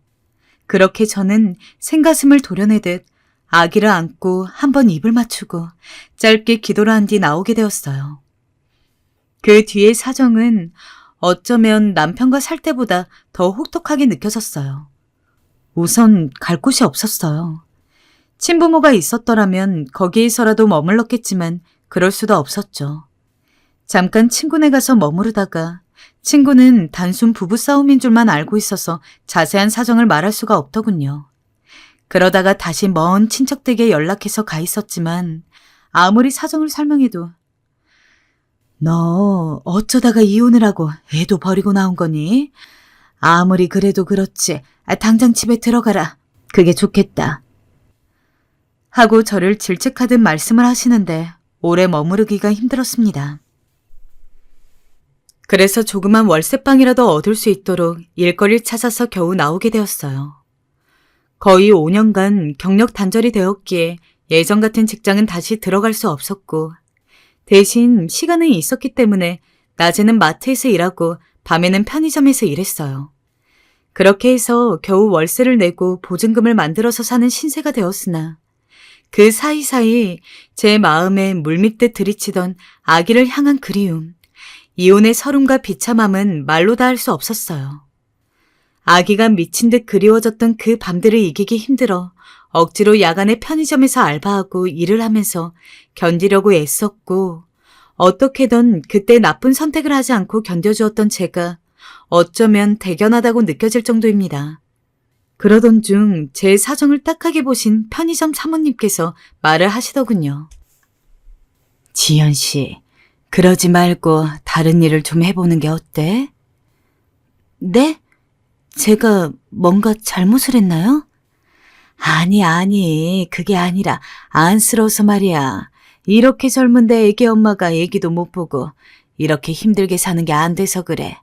그렇게 저는 생가슴을 도려내듯 아기를 안고 한번 입을 맞추고 짧게 기도를 한 뒤 나오게 되었어요. 그 뒤의 사정은 어쩌면 남편과 살 때보다 더 혹독하게 느껴졌어요. 우선 갈 곳이 없었어요. 친부모가 있었더라면 거기에서라도 머물렀겠지만 그럴 수도 없었죠. 잠깐 친구네 가서 머무르다가 친구는 단순 부부싸움인 줄만 알고 있어서 자세한 사정을 말할 수가 없더군요. 그러다가 다시 먼 친척댁에 연락해서 가 있었지만 아무리 사정을 설명해도 너 어쩌다가 이혼을 하고 애도 버리고 나온 거니? 아무리 그래도 그렇지. 당장 집에 들어가라. 그게 좋겠다. 하고 저를 질책하듯 말씀을 하시는데 오래 머무르기가 힘들었습니다. 그래서 조그만 월세방이라도 얻을 수 있도록 일거리를 찾아서 겨우 나오게 되었어요. 거의 5년간 경력 단절이 되었기에 예전 같은 직장은 다시 들어갈 수 없었고 대신 시간은 있었기 때문에 낮에는 마트에서 일하고 밤에는 편의점에서 일했어요. 그렇게 해서 겨우 월세를 내고 보증금을 만들어서 사는 신세가 되었으나 그 사이사이 제 마음에 물밀듯 들이치던 아기를 향한 그리움, 이혼의 서름과 비참함은 말로 다 할 수 없었어요. 아기가 미친 듯 그리워졌던 그 밤들을 이기기 힘들어 억지로 야간에 편의점에서 알바하고 일을 하면서 견디려고 애썼고 어떻게든 그때 나쁜 선택을 하지 않고 견뎌주었던 제가 어쩌면 대견하다고 느껴질 정도입니다. 그러던 중 제 사정을 딱하게 보신 편의점 사모님께서 말을 하시더군요. 지연 씨, 그러지 말고 다른 일을 좀 해보는 게 어때? 네? 제가 뭔가 잘못을 했나요? 아니, 그게 아니라 안쓰러워서 말이야. 이렇게 젊은데 애기 엄마가 애기도 못 보고 이렇게 힘들게 사는 게 안 돼서 그래.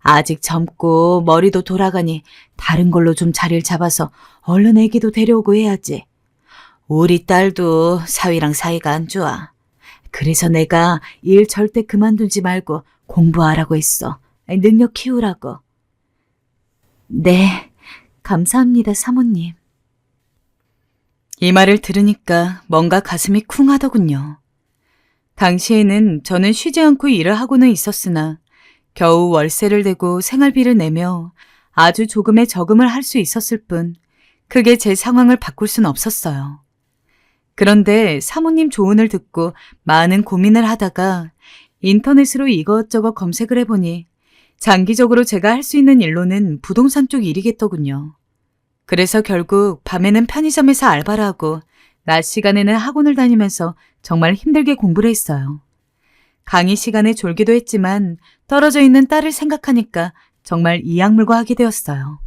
아직 젊고 머리도 돌아가니 다른 걸로 좀 자리를 잡아서 얼른 애기도 데려오고 해야지. 우리 딸도 사위랑 사이가 안 좋아. 그래서 내가 일 절대 그만두지 말고 공부하라고 했어. 능력 키우라고. 네, 감사합니다, 사모님. 이 말을 들으니까 뭔가 가슴이 쿵하더군요. 당시에는 저는 쉬지 않고 일을 하고는 있었으나 겨우 월세를 내고 생활비를 내며 아주 조금의 저금을 할 수 있었을 뿐 크게 제 상황을 바꿀 순 없었어요. 그런데 사모님 조언을 듣고 많은 고민을 하다가 인터넷으로 이것저것 검색을 해보니 장기적으로 제가 할 수 있는 일로는 부동산 쪽 일이겠더군요. 그래서 결국 밤에는 편의점에서 알바를 하고 낮 시간에는 학원을 다니면서 정말 힘들게 공부를 했어요. 강의 시간에 졸기도 했지만 떨어져 있는 딸을 생각하니까 정말 이악물고하게 되었어요.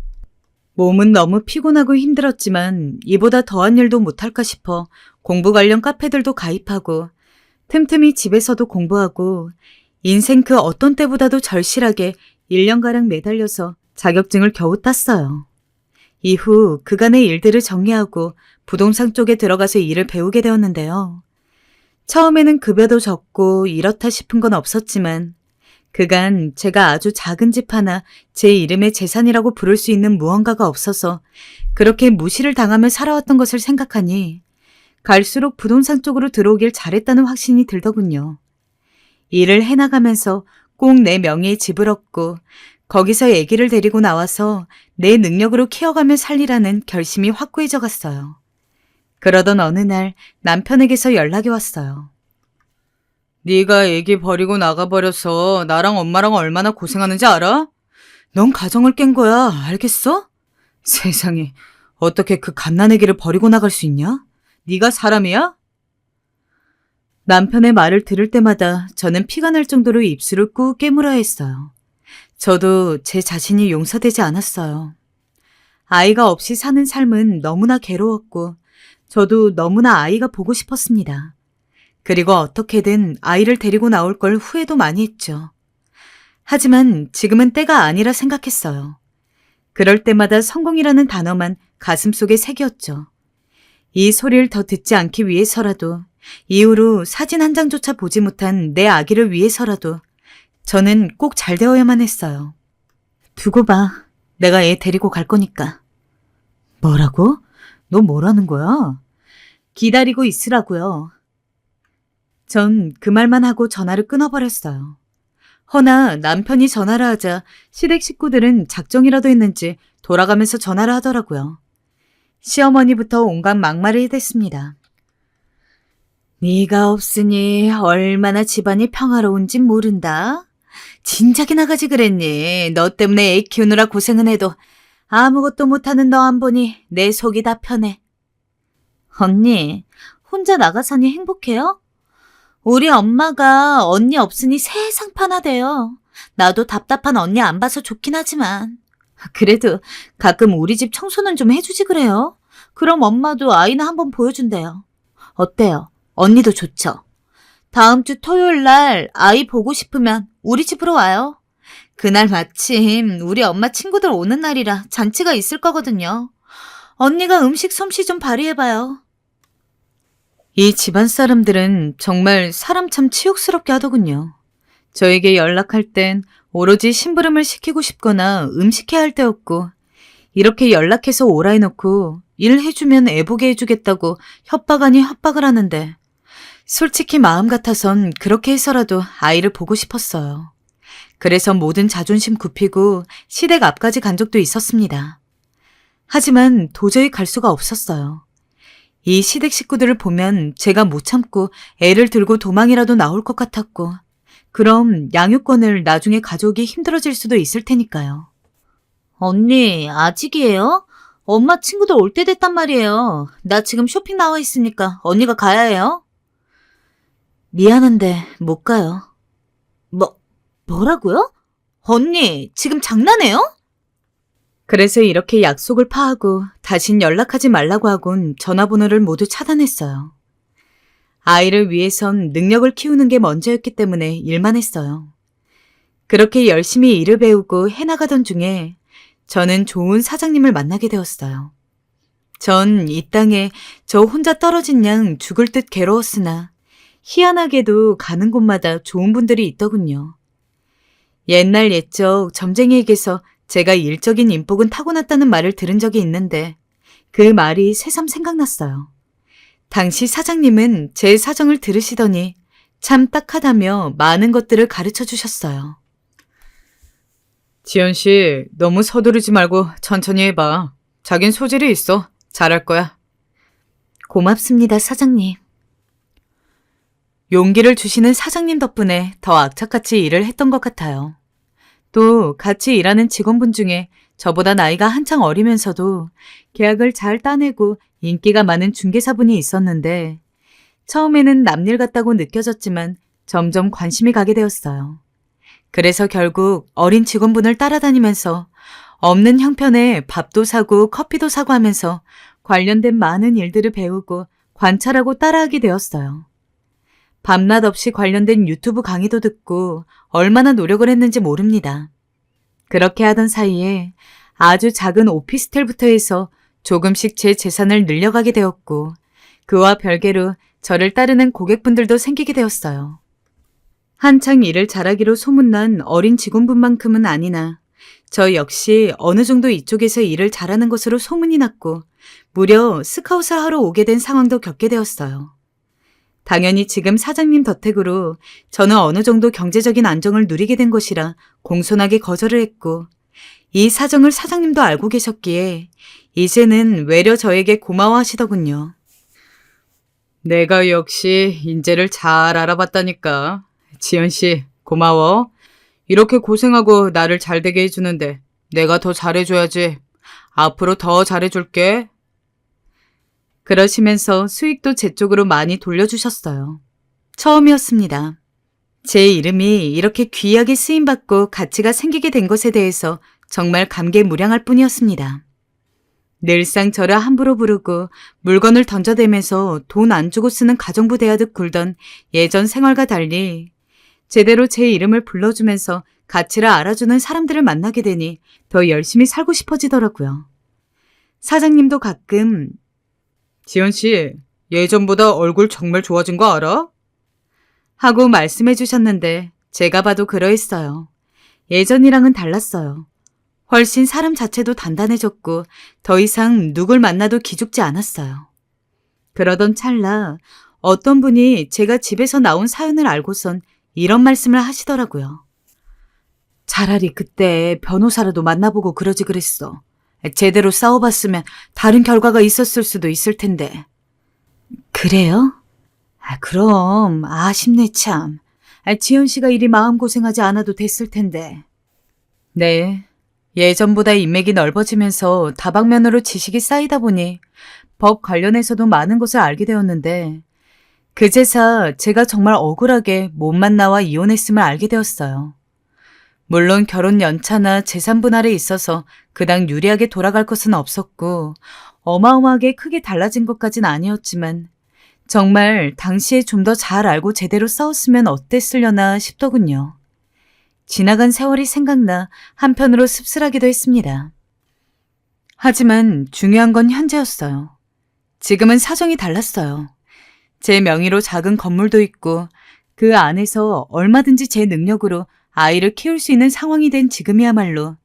몸은 너무 피곤하고 힘들었지만 이보다 더한 일도 못할까 싶어 공부 관련 카페들도 가입하고 틈틈이 집에서도 공부하고 인생 그 어떤 때보다도 절실하게 1년가량 매달려서 자격증을 겨우 땄어요. 이후 그간의 일들을 정리하고 부동산 쪽에 들어가서 일을 배우게 되었는데요. 처음에는 급여도 적고 이렇다 싶은 건 없었지만 그간 제가 아주 작은 집 하나 제 이름의 재산이라고 부를 수 있는 무언가가 없어서 그렇게 무시를 당하며 살아왔던 것을 생각하니 갈수록 부동산 쪽으로 들어오길 잘했다는 확신이 들더군요. 일을 해나가면서 꼭 내 명의의 집을 얻고 거기서 아기를 데리고 나와서 내 능력으로 키워가며 살리라는 결심이 확고해져 갔어요. 그러던 어느 날 남편에게서 연락이 왔어요. 네가 아기 버리고 나가버려서 나랑 엄마랑 얼마나 고생하는지 알아? 넌 가정을 깬 거야, 알겠어? 세상에, 어떻게 그 갓난아기를 버리고 나갈 수 있냐? 네가 사람이야? 남편의 말을 들을 때마다 저는 피가 날 정도로 입술을 꾹 깨물어야 했어요. 저도 제 자신이 용서되지 않았어요. 아이가 없이 사는 삶은 너무나 괴로웠고 저도 너무나 아이가 보고 싶었습니다. 그리고 어떻게든 아이를 데리고 나올 걸 후회도 많이 했죠. 하지만 지금은 때가 아니라 생각했어요. 그럴 때마다 성공이라는 단어만 가슴속에 새겼죠. 이 소리를 더 듣지 않기 위해서라도 이후로 사진 한 장조차 보지 못한 내 아기를 위해서라도 저는 꼭 잘 되어야만 했어요. 두고 봐. 내가 애 데리고 갈 거니까. 뭐라고? 너 뭐라는 거야? 기다리고 있으라고요. 전 그 말만 하고 전화를 끊어버렸어요. 허나 남편이 전화를 하자 시댁 식구들은 작정이라도 했는지 돌아가면서 전화를 하더라고요. 시어머니부터 온갖 막말을 해댔습니다. 네가 없으니 얼마나 집안이 평화로운지 모른다. 진작에 나가지 그랬니? 너 때문에 애 키우느라 고생은 해도 아무것도 못하는 너 안 보니 내 속이 다 편해. 언니, 혼자 나가 사니 행복해요? 우리 엄마가 언니 없으니 세상 편하대요. 나도 답답한 언니 안 봐서 좋긴 하지만. 그래도 가끔 우리 집 청소는 좀 해주지 그래요? 그럼 엄마도 아이는 한번 보여준대요. 어때요? 언니도 좋죠? 다음 주 토요일 날 아이 보고 싶으면 우리 집으로 와요. 그날 마침 우리 엄마 친구들 오는 날이라 잔치가 있을 거거든요. 언니가 음식 솜씨 좀 발휘해봐요. 이 집안 사람들은 정말 사람 참 치욕스럽게 하더군요. 저에게 연락할 땐 오로지 심부름을 시키고 싶거나 음식해야 할 때였고, 이렇게 연락해서 오라 해놓고 일 해주면 애보게 해주겠다고 협박 아니 협박을 하는데, 솔직히 마음 같아선 그렇게 해서라도 아이를 보고 싶었어요. 그래서 모든 자존심 굽히고 시댁 앞까지 간 적도 있었습니다. 하지만 도저히 갈 수가 없었어요. 이 시댁 식구들을 보면 제가 못 참고 애를 들고 도망이라도 나올 것 같았고, 그럼 양육권을 나중에 가져오기 힘들어질 수도 있을 테니까요. 언니, 아직이에요? 엄마 친구들 올 때 됐단 말이에요. 나 지금 쇼핑 나와 있으니까 언니가 가야 해요. 미안한데 못 가요. 뭐라고요? 언니, 지금 장난해요? 그래서 이렇게 약속을 파하고 다신 연락하지 말라고 하곤 전화번호를 모두 차단했어요. 아이를 위해선 능력을 키우는 게 먼저였기 때문에 일만 했어요. 그렇게 열심히 일을 배우고 해나가던 중에 저는 좋은 사장님을 만나게 되었어요. 전 이 땅에 저 혼자 떨어진 양 죽을 듯 괴로웠으나 희한하게도 가는 곳마다 좋은 분들이 있더군요. 옛날 옛적 점쟁이에게서 제가 일적인 인복은 타고났다는 말을 들은 적이 있는데 그 말이 새삼 생각났어요. 당시 사장님은 제 사정을 들으시더니 참 딱하다며 많은 것들을 가르쳐 주셨어요. 지연 씨, 너무 서두르지 말고 천천히 해봐. 자긴 소질이 있어. 잘할 거야. 고맙습니다, 사장님. 용기를 주시는 사장님 덕분에 더 악착같이 일을 했던 것 같아요. 또 같이 일하는 직원분 중에 저보다 나이가 한창 어리면서도 계약을 잘 따내고 인기가 많은 중개사분이 있었는데 처음에는 남일 같다고 느껴졌지만 점점 관심이 가게 되었어요. 그래서 결국 어린 직원분을 따라다니면서 없는 형편에 밥도 사고 커피도 사고 하면서 관련된 많은 일들을 배우고 관찰하고 따라하게 되었어요. 밤낮 없이 관련된 유튜브 강의도 듣고 얼마나 노력을 했는지 모릅니다. 그렇게 하던 사이에 아주 작은 오피스텔부터 해서 조금씩 제 재산을 늘려가게 되었고 그와 별개로 저를 따르는 고객분들도 생기게 되었어요. 한창 일을 잘하기로 소문난 어린 직원분만큼은 아니나 저 역시 어느 정도 이쪽에서 일을 잘하는 것으로 소문이 났고 무려 스카웃을 하러 오게 된 상황도 겪게 되었어요. 당연히 지금 사장님 덕택으로 저는 어느 정도 경제적인 안정을 누리게 된 것이라 공손하게 거절을 했고 이 사정을 사장님도 알고 계셨기에 이제는 외려 저에게 고마워하시더군요. 내가 역시 인재를 잘 알아봤다니까. 지연 씨, 고마워. 이렇게 고생하고 나를 잘 되게 해주는데 내가 더 잘해줘야지. 앞으로 더 잘해줄게. 그러시면서 수익도 제 쪽으로 많이 돌려주셨어요. 처음이었습니다. 제 이름이 이렇게 귀하게 쓰임받고 가치가 생기게 된 것에 대해서 정말 감개무량할 뿐이었습니다. 늘상 저를 함부로 부르고 물건을 던져대면서 돈 안 주고 쓰는 가정부 대하듯 굴던 예전 생활과 달리 제대로 제 이름을 불러주면서 가치를 알아주는 사람들을 만나게 되니 더 열심히 살고 싶어지더라고요. 사장님도 가끔 지연 씨, 예전보다 얼굴 정말 좋아진 거 알아? 하고 말씀해 주셨는데 제가 봐도 그러했어요. 예전이랑은 달랐어요. 훨씬 사람 자체도 단단해졌고 더 이상 누굴 만나도 기죽지 않았어요. 그러던 찰나 어떤 분이 제가 집에서 나온 사연을 알고선 이런 말씀을 하시더라고요. 차라리 그때 변호사라도 만나보고 그러지 그랬어. 제대로 싸워봤으면 다른 결과가 있었을 수도 있을 텐데. 그래요? 그럼 아쉽네 참. 지연 씨가 이리 마음고생하지 않아도 됐을 텐데. 네. 예전보다 인맥이 넓어지면서 다방면으로 지식이 쌓이다 보니 법 관련해서도 많은 것을 알게 되었는데 그제서 제가 정말 억울하게 못 만나와 이혼했음을 알게 되었어요. 물론 결혼 연차나 재산 분할에 있어서 그닥 유리하게 돌아갈 것은 없었고 어마어마하게 크게 달라진 것까진 아니었지만 정말 당시에 좀 더 잘 알고 제대로 싸웠으면 어땠으려나 싶더군요. 지나간 세월이 생각나 한편으로 씁쓸하기도 했습니다. 하지만 중요한 건 현재였어요. 지금은 사정이 달랐어요. 제 명의로 작은 건물도 있고 그 안에서 얼마든지 제 능력으로 아이를 키울 수 있는 상황이 된 지금이야말로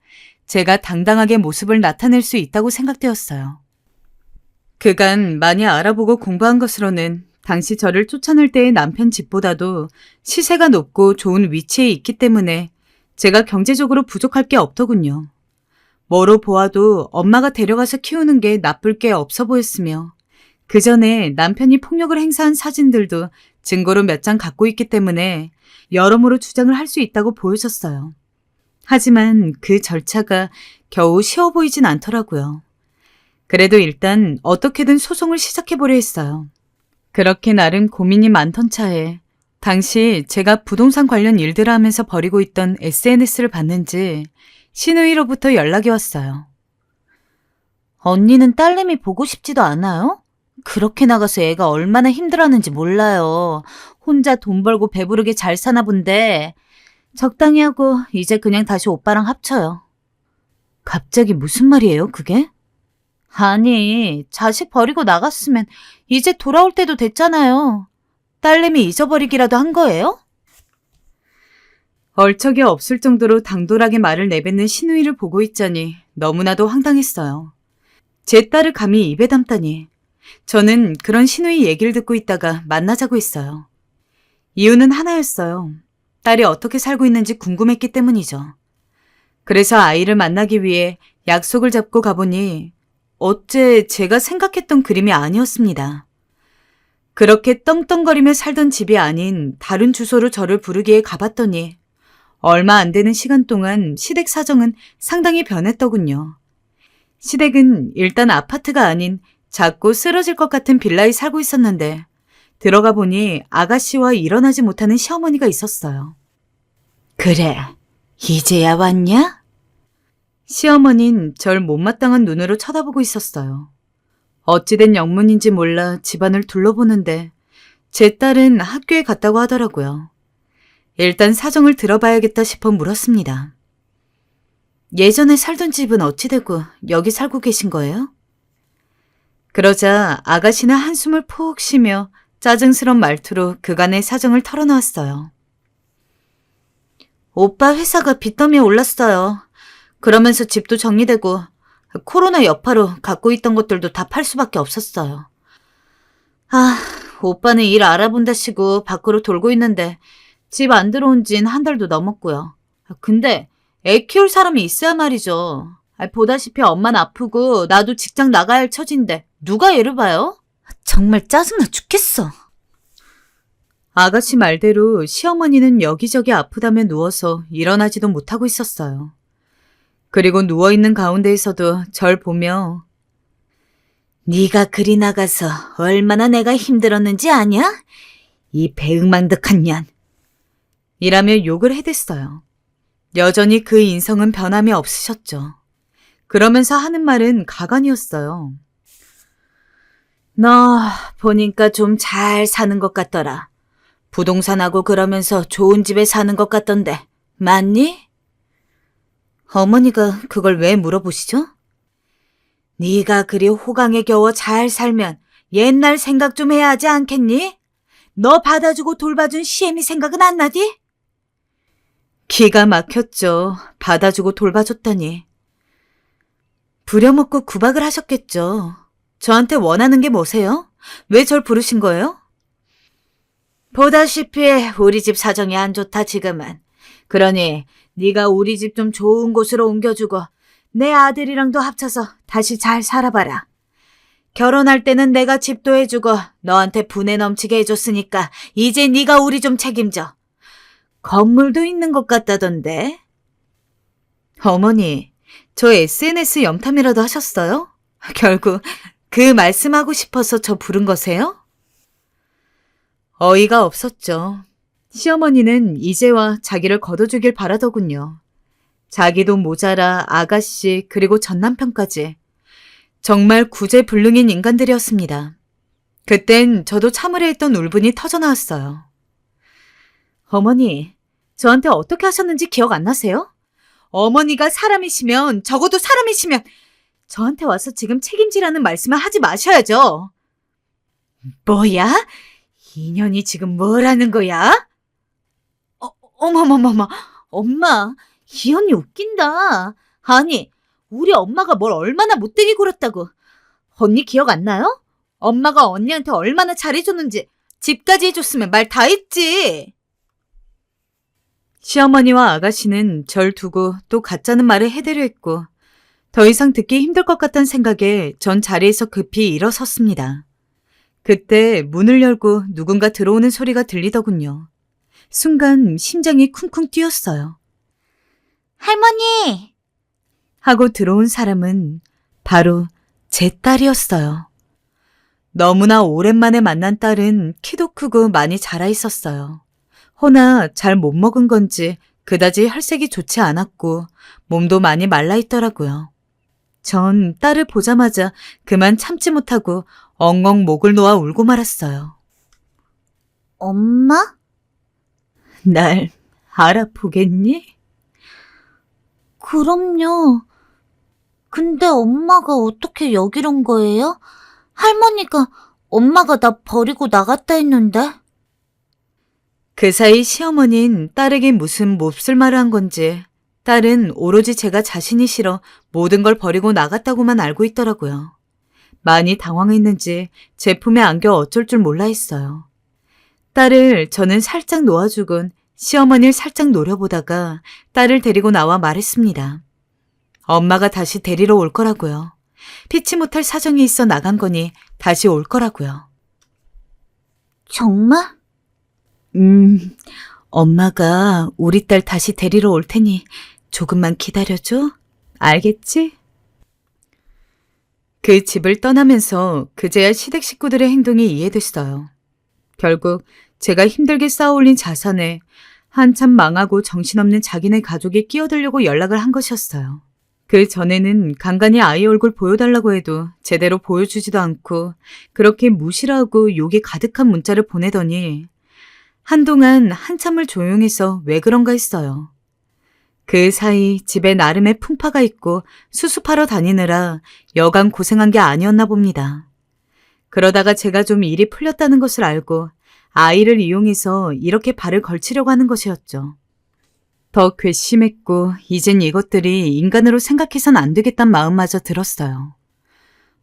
제가 당당하게 모습을 나타낼 수 있다고 생각되었어요. 그간 많이 알아보고 공부한 것으로는 당시 저를 쫓아낼 때의 남편 집보다도 시세가 높고 좋은 위치에 있기 때문에 제가 경제적으로 부족할 게 없더군요. 뭐로 보아도 엄마가 데려가서 키우는 게 나쁠 게 없어 보였으며 그 전에 남편이 폭력을 행사한 사진들도 증거로 몇 장 갖고 있기 때문에 여러모로 주장을 할 수 있다고 보여졌어요. 하지만 그 절차가 겨우 쉬워 보이진 않더라고요. 그래도 일단 어떻게든 소송을 시작해보려 했어요. 그렇게 나름 고민이 많던 차에 당시 제가 부동산 관련 일들을 하면서 벌이고 있던 SNS를 봤는지 신우이로부터 연락이 왔어요. 언니는 딸내미 보고 싶지도 않아요? 그렇게 나가서 애가 얼마나 힘들었는지 몰라요. 혼자 돈 벌고 배부르게 잘 사나 본데 적당히 하고 이제 그냥 다시 오빠랑 합쳐요. 갑자기 무슨 말이에요, 그게? 아니, 자식 버리고 나갔으면 이제 돌아올 때도 됐잖아요. 딸내미 잊어버리기라도 한 거예요? 얼척이 없을 정도로 당돌하게 말을 내뱉는 신우이를 보고 있자니 너무나도 황당했어요. 제 딸을 감히 입에 담다니. 저는 그런 신우이 얘기를 듣고 있다가 만나자고 했어요. 이유는 하나였어요. 딸이 어떻게 살고 있는지 궁금했기 때문이죠. 그래서 아이를 만나기 위해 약속을 잡고 가보니 어째 제가 생각했던 그림이 아니었습니다. 그렇게 떵떵거리며 살던 집이 아닌 다른 주소로 저를 부르기에 가봤더니 얼마 안 되는 시간 동안 시댁 사정은 상당히 변했더군요. 시댁은 일단 아파트가 아닌 작고 쓰러질 것 같은 빌라에 살고 있었는데 들어가 보니 아가씨와 일어나지 못하는 시어머니가 있었어요. 그래, 이제야 왔냐? 시어머니는 절 못마땅한 눈으로 쳐다보고 있었어요. 어찌된 영문인지 몰라 집안을 둘러보는데 제 딸은 학교에 갔다고 하더라고요. 일단 사정을 들어봐야겠다 싶어 물었습니다. 예전에 살던 집은 어찌 되고 여기 살고 계신 거예요? 그러자 아가씨는 한숨을 푹 쉬며 짜증스런 말투로 그간의 사정을 털어놓았어요. 오빠 회사가 빚더미에 올랐어요. 그러면서 집도 정리되고 코로나 여파로 갖고 있던 것들도 다 팔 수밖에 없었어요. 오빠는 일 알아본다시고 밖으로 돌고 있는데 집 안 들어온 진 한 달도 넘었고요. 근데 애 키울 사람이 있어야 말이죠. 보다시피 엄마는 아프고 나도 직장 나가야 할 처지인데 누가 애를 봐요? 정말 짜증나 죽겠어. 아가씨 말대로 시어머니는 여기저기 아프다며 누워서 일어나지도 못하고 있었어요. 그리고 누워있는 가운데에서도 절 보며 네가 그리 나가서 얼마나 내가 힘들었는지 아냐? 이 배은망덕한 년. 이라며 욕을 해댔어요. 여전히 그 인성은 변함이 없으셨죠. 그러면서 하는 말은 가관이었어요. 너 보니까 좀 잘 사는 것 같더라. 부동산하고 그러면서 좋은 집에 사는 것 같던데 맞니? 어머니가 그걸 왜 물어보시죠? 네가 그리 호강에 겨워 잘 살면 옛날 생각 좀 해야 하지 않겠니? 너 받아주고 돌봐준 시애미 생각은 안 나디? 기가 막혔죠. 받아주고 돌봐줬다니. 부려먹고 구박을 하셨겠죠. 저한테 원하는 게 뭐세요? 왜 절 부르신 거예요? 보다시피 우리 집 사정이 안 좋다 지금은. 그러니 네가 우리 집 좀 좋은 곳으로 옮겨주고 내 아들이랑도 합쳐서 다시 잘 살아봐라. 결혼할 때는 내가 집도 해주고 너한테 분에 넘치게 해줬으니까 이제 네가 우리 좀 책임져. 건물도 있는 것 같다던데. 어머니, 저 SNS 염탐이라도 하셨어요? 결국 그 말씀하고 싶어서 저 부른 거세요? 어이가 없었죠. 시어머니는 이제와 자기를 거둬주길 바라더군요. 자기도 모자라 아가씨 그리고 전 남편까지. 정말 구제불능인 인간들이었습니다. 그땐 저도 참으려 했던 울분이 터져나왔어요. 어머니, 저한테 어떻게 하셨는지 기억 안 나세요? 어머니가 사람이시면 적어도 사람이시면 저한테 와서 지금 책임지라는 말씀을 하지 마셔야죠. 뭐야? 인연이 지금 뭐라는 거야? 어머머머머, 엄마, 이 언니 웃긴다. 아니, 우리 엄마가 뭘 얼마나 못되게 굴었다고. 언니 기억 안 나요? 엄마가 언니한테 얼마나 잘해줬는지 집까지 해줬으면 말 다 했지. 시어머니와 아가씨는 절 두고 또 가짜는 말을 해대려 했고 더 이상 듣기 힘들 것 같다는 생각에 전 자리에서 급히 일어섰습니다. 그때 문을 열고 누군가 들어오는 소리가 들리더군요. 순간 심장이 쿵쿵 뛰었어요. 할머니! 하고 들어온 사람은 바로 제 딸이었어요. 너무나 오랜만에 만난 딸은 키도 크고 많이 자라 있었어요. 허나 잘 못 먹은 건지 그다지 혈색이 좋지 않았고 몸도 많이 말라 있더라고요. 전 딸을 보자마자 그만 참지 못하고 엉엉 목을 놓아 울고 말았어요. 엄마? 날 알아보겠니? 그럼요. 근데 엄마가 어떻게 여길 온 거예요? 할머니가 엄마가 나 버리고 나갔다 했는데. 그 사이 시어머니는 딸에게 무슨 몹쓸 말을 한 건지 딸은 오로지 제가 자신이 싫어 모든 걸 버리고 나갔다고만 알고 있더라고요. 많이 당황했는지 제 품에 안겨 어쩔 줄 몰라 했어요. 딸을 저는 살짝 놓아주곤 시어머니를 살짝 노려보다가 딸을 데리고 나와 말했습니다. 엄마가 다시 데리러 올 거라고요. 피치 못할 사정이 있어 나간 거니 다시 올 거라고요. 정말? 엄마가 우리 딸 다시 데리러 올 테니 조금만 기다려줘. 알겠지? 그 집을 떠나면서 그제야 시댁 식구들의 행동이 이해됐어요. 결국 제가 힘들게 쌓아올린 자산에 한참 망하고 정신없는 자기네 가족이 끼어들려고 연락을 한 것이었어요. 그 전에는 간간히 아이 얼굴 보여달라고 해도 제대로 보여주지도 않고 그렇게 무시를 하고 욕이 가득한 문자를 보내더니 한동안 한참을 조용해서 왜 그런가 했어요. 그 사이 집에 나름의 풍파가 있고 수습하러 다니느라 여간 고생한 게 아니었나 봅니다. 그러다가 제가 좀 일이 풀렸다는 것을 알고 아이를 이용해서 이렇게 발을 걸치려고 하는 것이었죠. 더 괘씸했고 이젠 이것들이 인간으로 생각해선 안 되겠다는 마음마저 들었어요.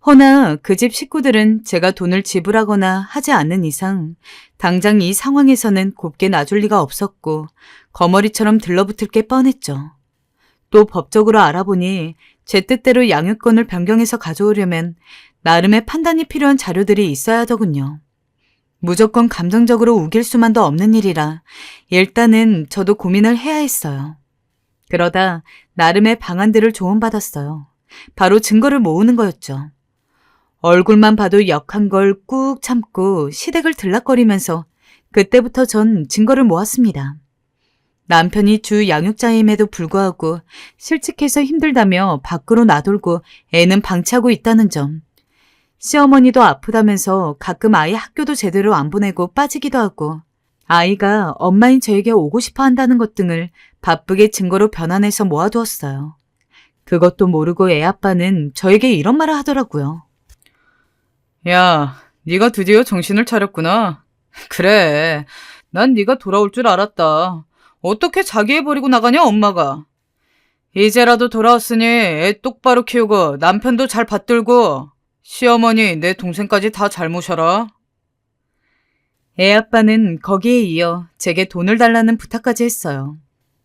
허나 그 집 식구들은 제가 돈을 지불하거나 하지 않는 이상 당장 이 상황에서는 곱게 놔줄 리가 없었고 거머리처럼 들러붙을 게 뻔했죠. 또 법적으로 알아보니 제 뜻대로 양육권을 변경해서 가져오려면 나름의 판단이 필요한 자료들이 있어야 하더군요. 무조건 감정적으로 우길 수만도 없는 일이라 일단은 저도 고민을 해야 했어요. 그러다 나름의 방안들을 조언받았어요. 바로 증거를 모으는 거였죠. 얼굴만 봐도 역한 걸 꾹 참고 시댁을 들락거리면서 그때부터 전 증거를 모았습니다. 남편이 주 양육자임에도 불구하고 실직해서 힘들다며 밖으로 나돌고 애는 방치하고 있다는 점, 시어머니도 아프다면서 가끔 아이 학교도 제대로 안 보내고 빠지기도 하고 아이가 엄마인 저에게 오고 싶어 한다는 것 등을 바쁘게 증거로 변환해서 모아두었어요. 그것도 모르고 애 아빠는 저에게 이런 말을 하더라고요. 야, 네가 드디어 정신을 차렸구나. 그래, 난 네가 돌아올 줄 알았다. 어떻게 자기 애 버리고 나가냐, 엄마가. 이제라도 돌아왔으니 애 똑바로 키우고 남편도 잘 받들고 시어머니, 내 동생까지 다 잘 모셔라. 애 아빠는 거기에 이어 제게 돈을 달라는 부탁까지 했어요.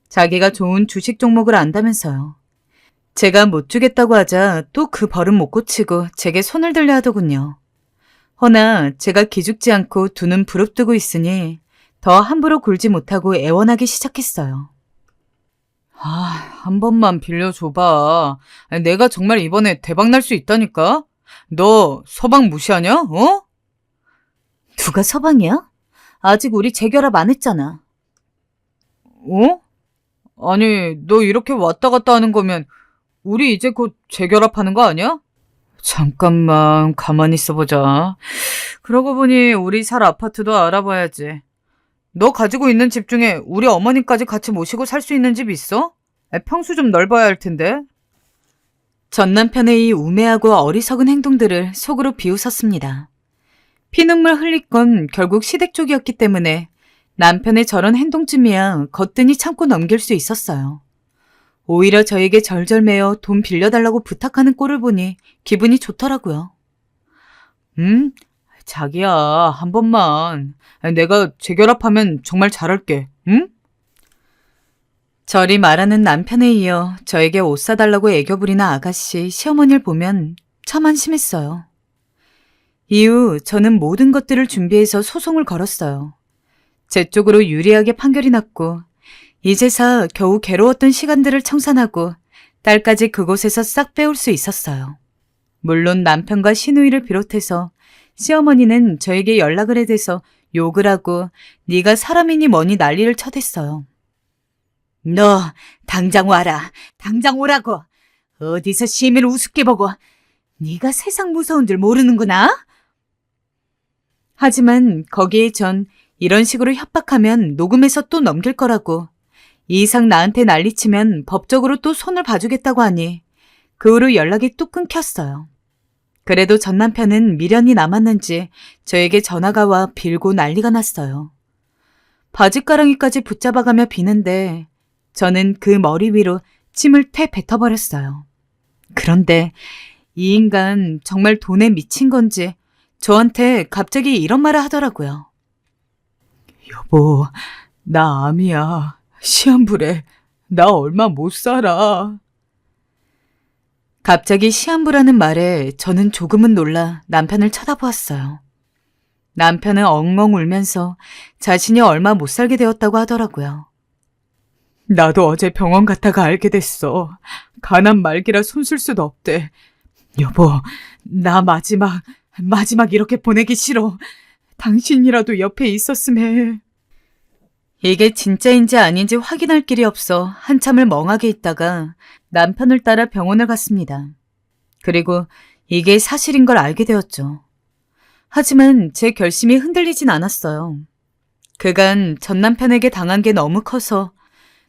자기가 좋은 주식 종목을 안다면서요. 제가 못 주겠다고 하자 또 그 버릇 못 고치고 제게 손을 들려 하더군요. 허나 제가 기죽지 않고 두 눈 부릅뜨고 있으니 더 함부로 굴지 못하고 애원하기 시작했어요. 한 번만 빌려줘봐. 내가 정말 이번에 대박 날 수 있다니까? 너 서방 무시하냐? 어? 누가 서방이야? 아직 우리 재결합 안 했잖아. 어? 아니, 너 이렇게 왔다 갔다 하는 거면 우리 이제 곧 재결합하는 거 아니야? 잠깐만, 가만히 있어보자. 그러고 보니 우리 살 아파트도 알아봐야지. 너 가지고 있는 집 중에 우리 어머니까지 같이 모시고 살 수 있는 집 있어? 평수 좀 넓어야 할 텐데. 전 남편의 이 우매하고 어리석은 행동들을 속으로 비웃었습니다. 피눈물 흘릴 건 결국 시댁 쪽이었기 때문에 남편의 저런 행동쯤이야 거뜬히 참고 넘길 수 있었어요. 오히려 저에게 절절매어 돈 빌려달라고 부탁하는 꼴을 보니 기분이 좋더라고요. 자기야, 한 번만. 내가 재결합하면 정말 잘할게, 응? 저리 말하는 남편에 이어 저에게 옷 사달라고 애교 부리는 아가씨, 시어머니를 보면 참 한심했어요. 이후 저는 모든 것들을 준비해서 소송을 걸었어요. 제 쪽으로 유리하게 판결이 났고 이제서 겨우 괴로웠던 시간들을 청산하고 딸까지 그곳에서 싹 빼올 수 있었어요. 물론 남편과 시누이를 비롯해서 시어머니는 저에게 연락을 해대서 욕을 하고 네가 사람이니 뭐니 난리를 쳐댔어요. 너 당장 와라. 당장 오라고. 어디서 시민을 우습게 보고. 네가 세상 무서운 줄 모르는구나. 하지만 거기에 전 이런 식으로 협박하면 녹음해서 또 넘길 거라고, 이 이상 나한테 난리치면 법적으로 또 손을 봐주겠다고 하니 그 후로 연락이 뚝 끊겼어요. 그래도 전 남편은 미련이 남았는지 저에게 전화가 와 빌고 난리가 났어요. 바짓가랑이까지 붙잡아가며 비는데 저는 그 머리 위로 침을 퇴 뱉어버렸어요. 그런데 이 인간 정말 돈에 미친 건지 저한테 갑자기 이런 말을 하더라고요. 여보, 나 암이야. 시한부래. 나 얼마 못 살아. 갑자기 시한부라는 말에 저는 조금은 놀라 남편을 쳐다보았어요. 남편은 엉엉 울면서 자신이 얼마 못 살게 되었다고 하더라고요. 나도 어제 병원 갔다가 알게 됐어. 가난 말기라 손 쓸 수도 없대. 여보, 나 마지막 이렇게 보내기 싫어. 당신이라도 옆에 있었으면 해. 이게 진짜인지 아닌지 확인할 길이 없어 한참을 멍하게 있다가 남편을 따라 병원을 갔습니다. 그리고 이게 사실인 걸 알게 되었죠. 하지만 제 결심이 흔들리진 않았어요. 그간 전 남편에게 당한 게 너무 커서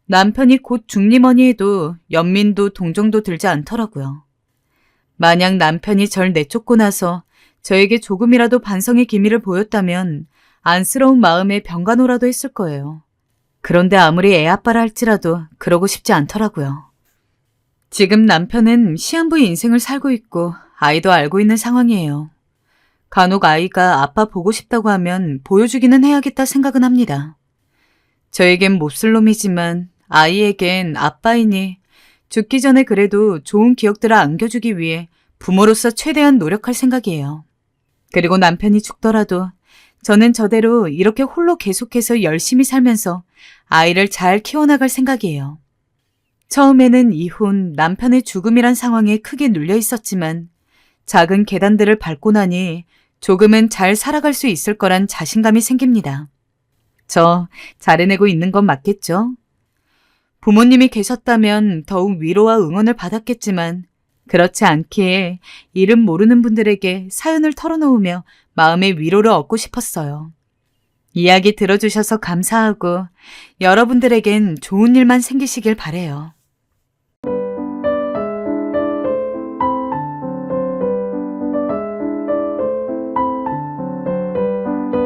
남편이 곧 죽니머니 해도 연민도 동정도 들지 않더라고요. 만약 남편이 절 내쫓고 나서 저에게 조금이라도 반성의 기미를 보였다면 안쓰러운 마음에 병간호라도 했을 거예요. 그런데 아무리 애아빠라 할지라도 그러고 싶지 않더라고요. 지금 남편은 시한부의 인생을 살고 있고 아이도 알고 있는 상황이에요. 간혹 아이가 아빠 보고 싶다고 하면 보여주기는 해야겠다 생각은 합니다. 저에겐 몹쓸 놈이지만 아이에겐 아빠이니 죽기 전에 그래도 좋은 기억들을 안겨주기 위해 부모로서 최대한 노력할 생각이에요. 그리고 남편이 죽더라도 저는 저대로 이렇게 홀로 계속해서 열심히 살면서 아이를 잘 키워나갈 생각이에요. 처음에는 이혼, 남편의 죽음이란 상황에 크게 눌려 있었지만 작은 계단들을 밟고 나니 조금은 잘 살아갈 수 있을 거란 자신감이 생깁니다. 저 잘해내고 있는 건 맞겠죠? 부모님이 계셨다면 더욱 위로와 응원을 받았겠지만 그렇지 않기에 이름 모르는 분들에게 사연을 털어놓으며 마음의 위로를 얻고 싶었어요. 이야기 들어주셔서 감사하고 여러분들에겐 좋은 일만 생기시길 바래요.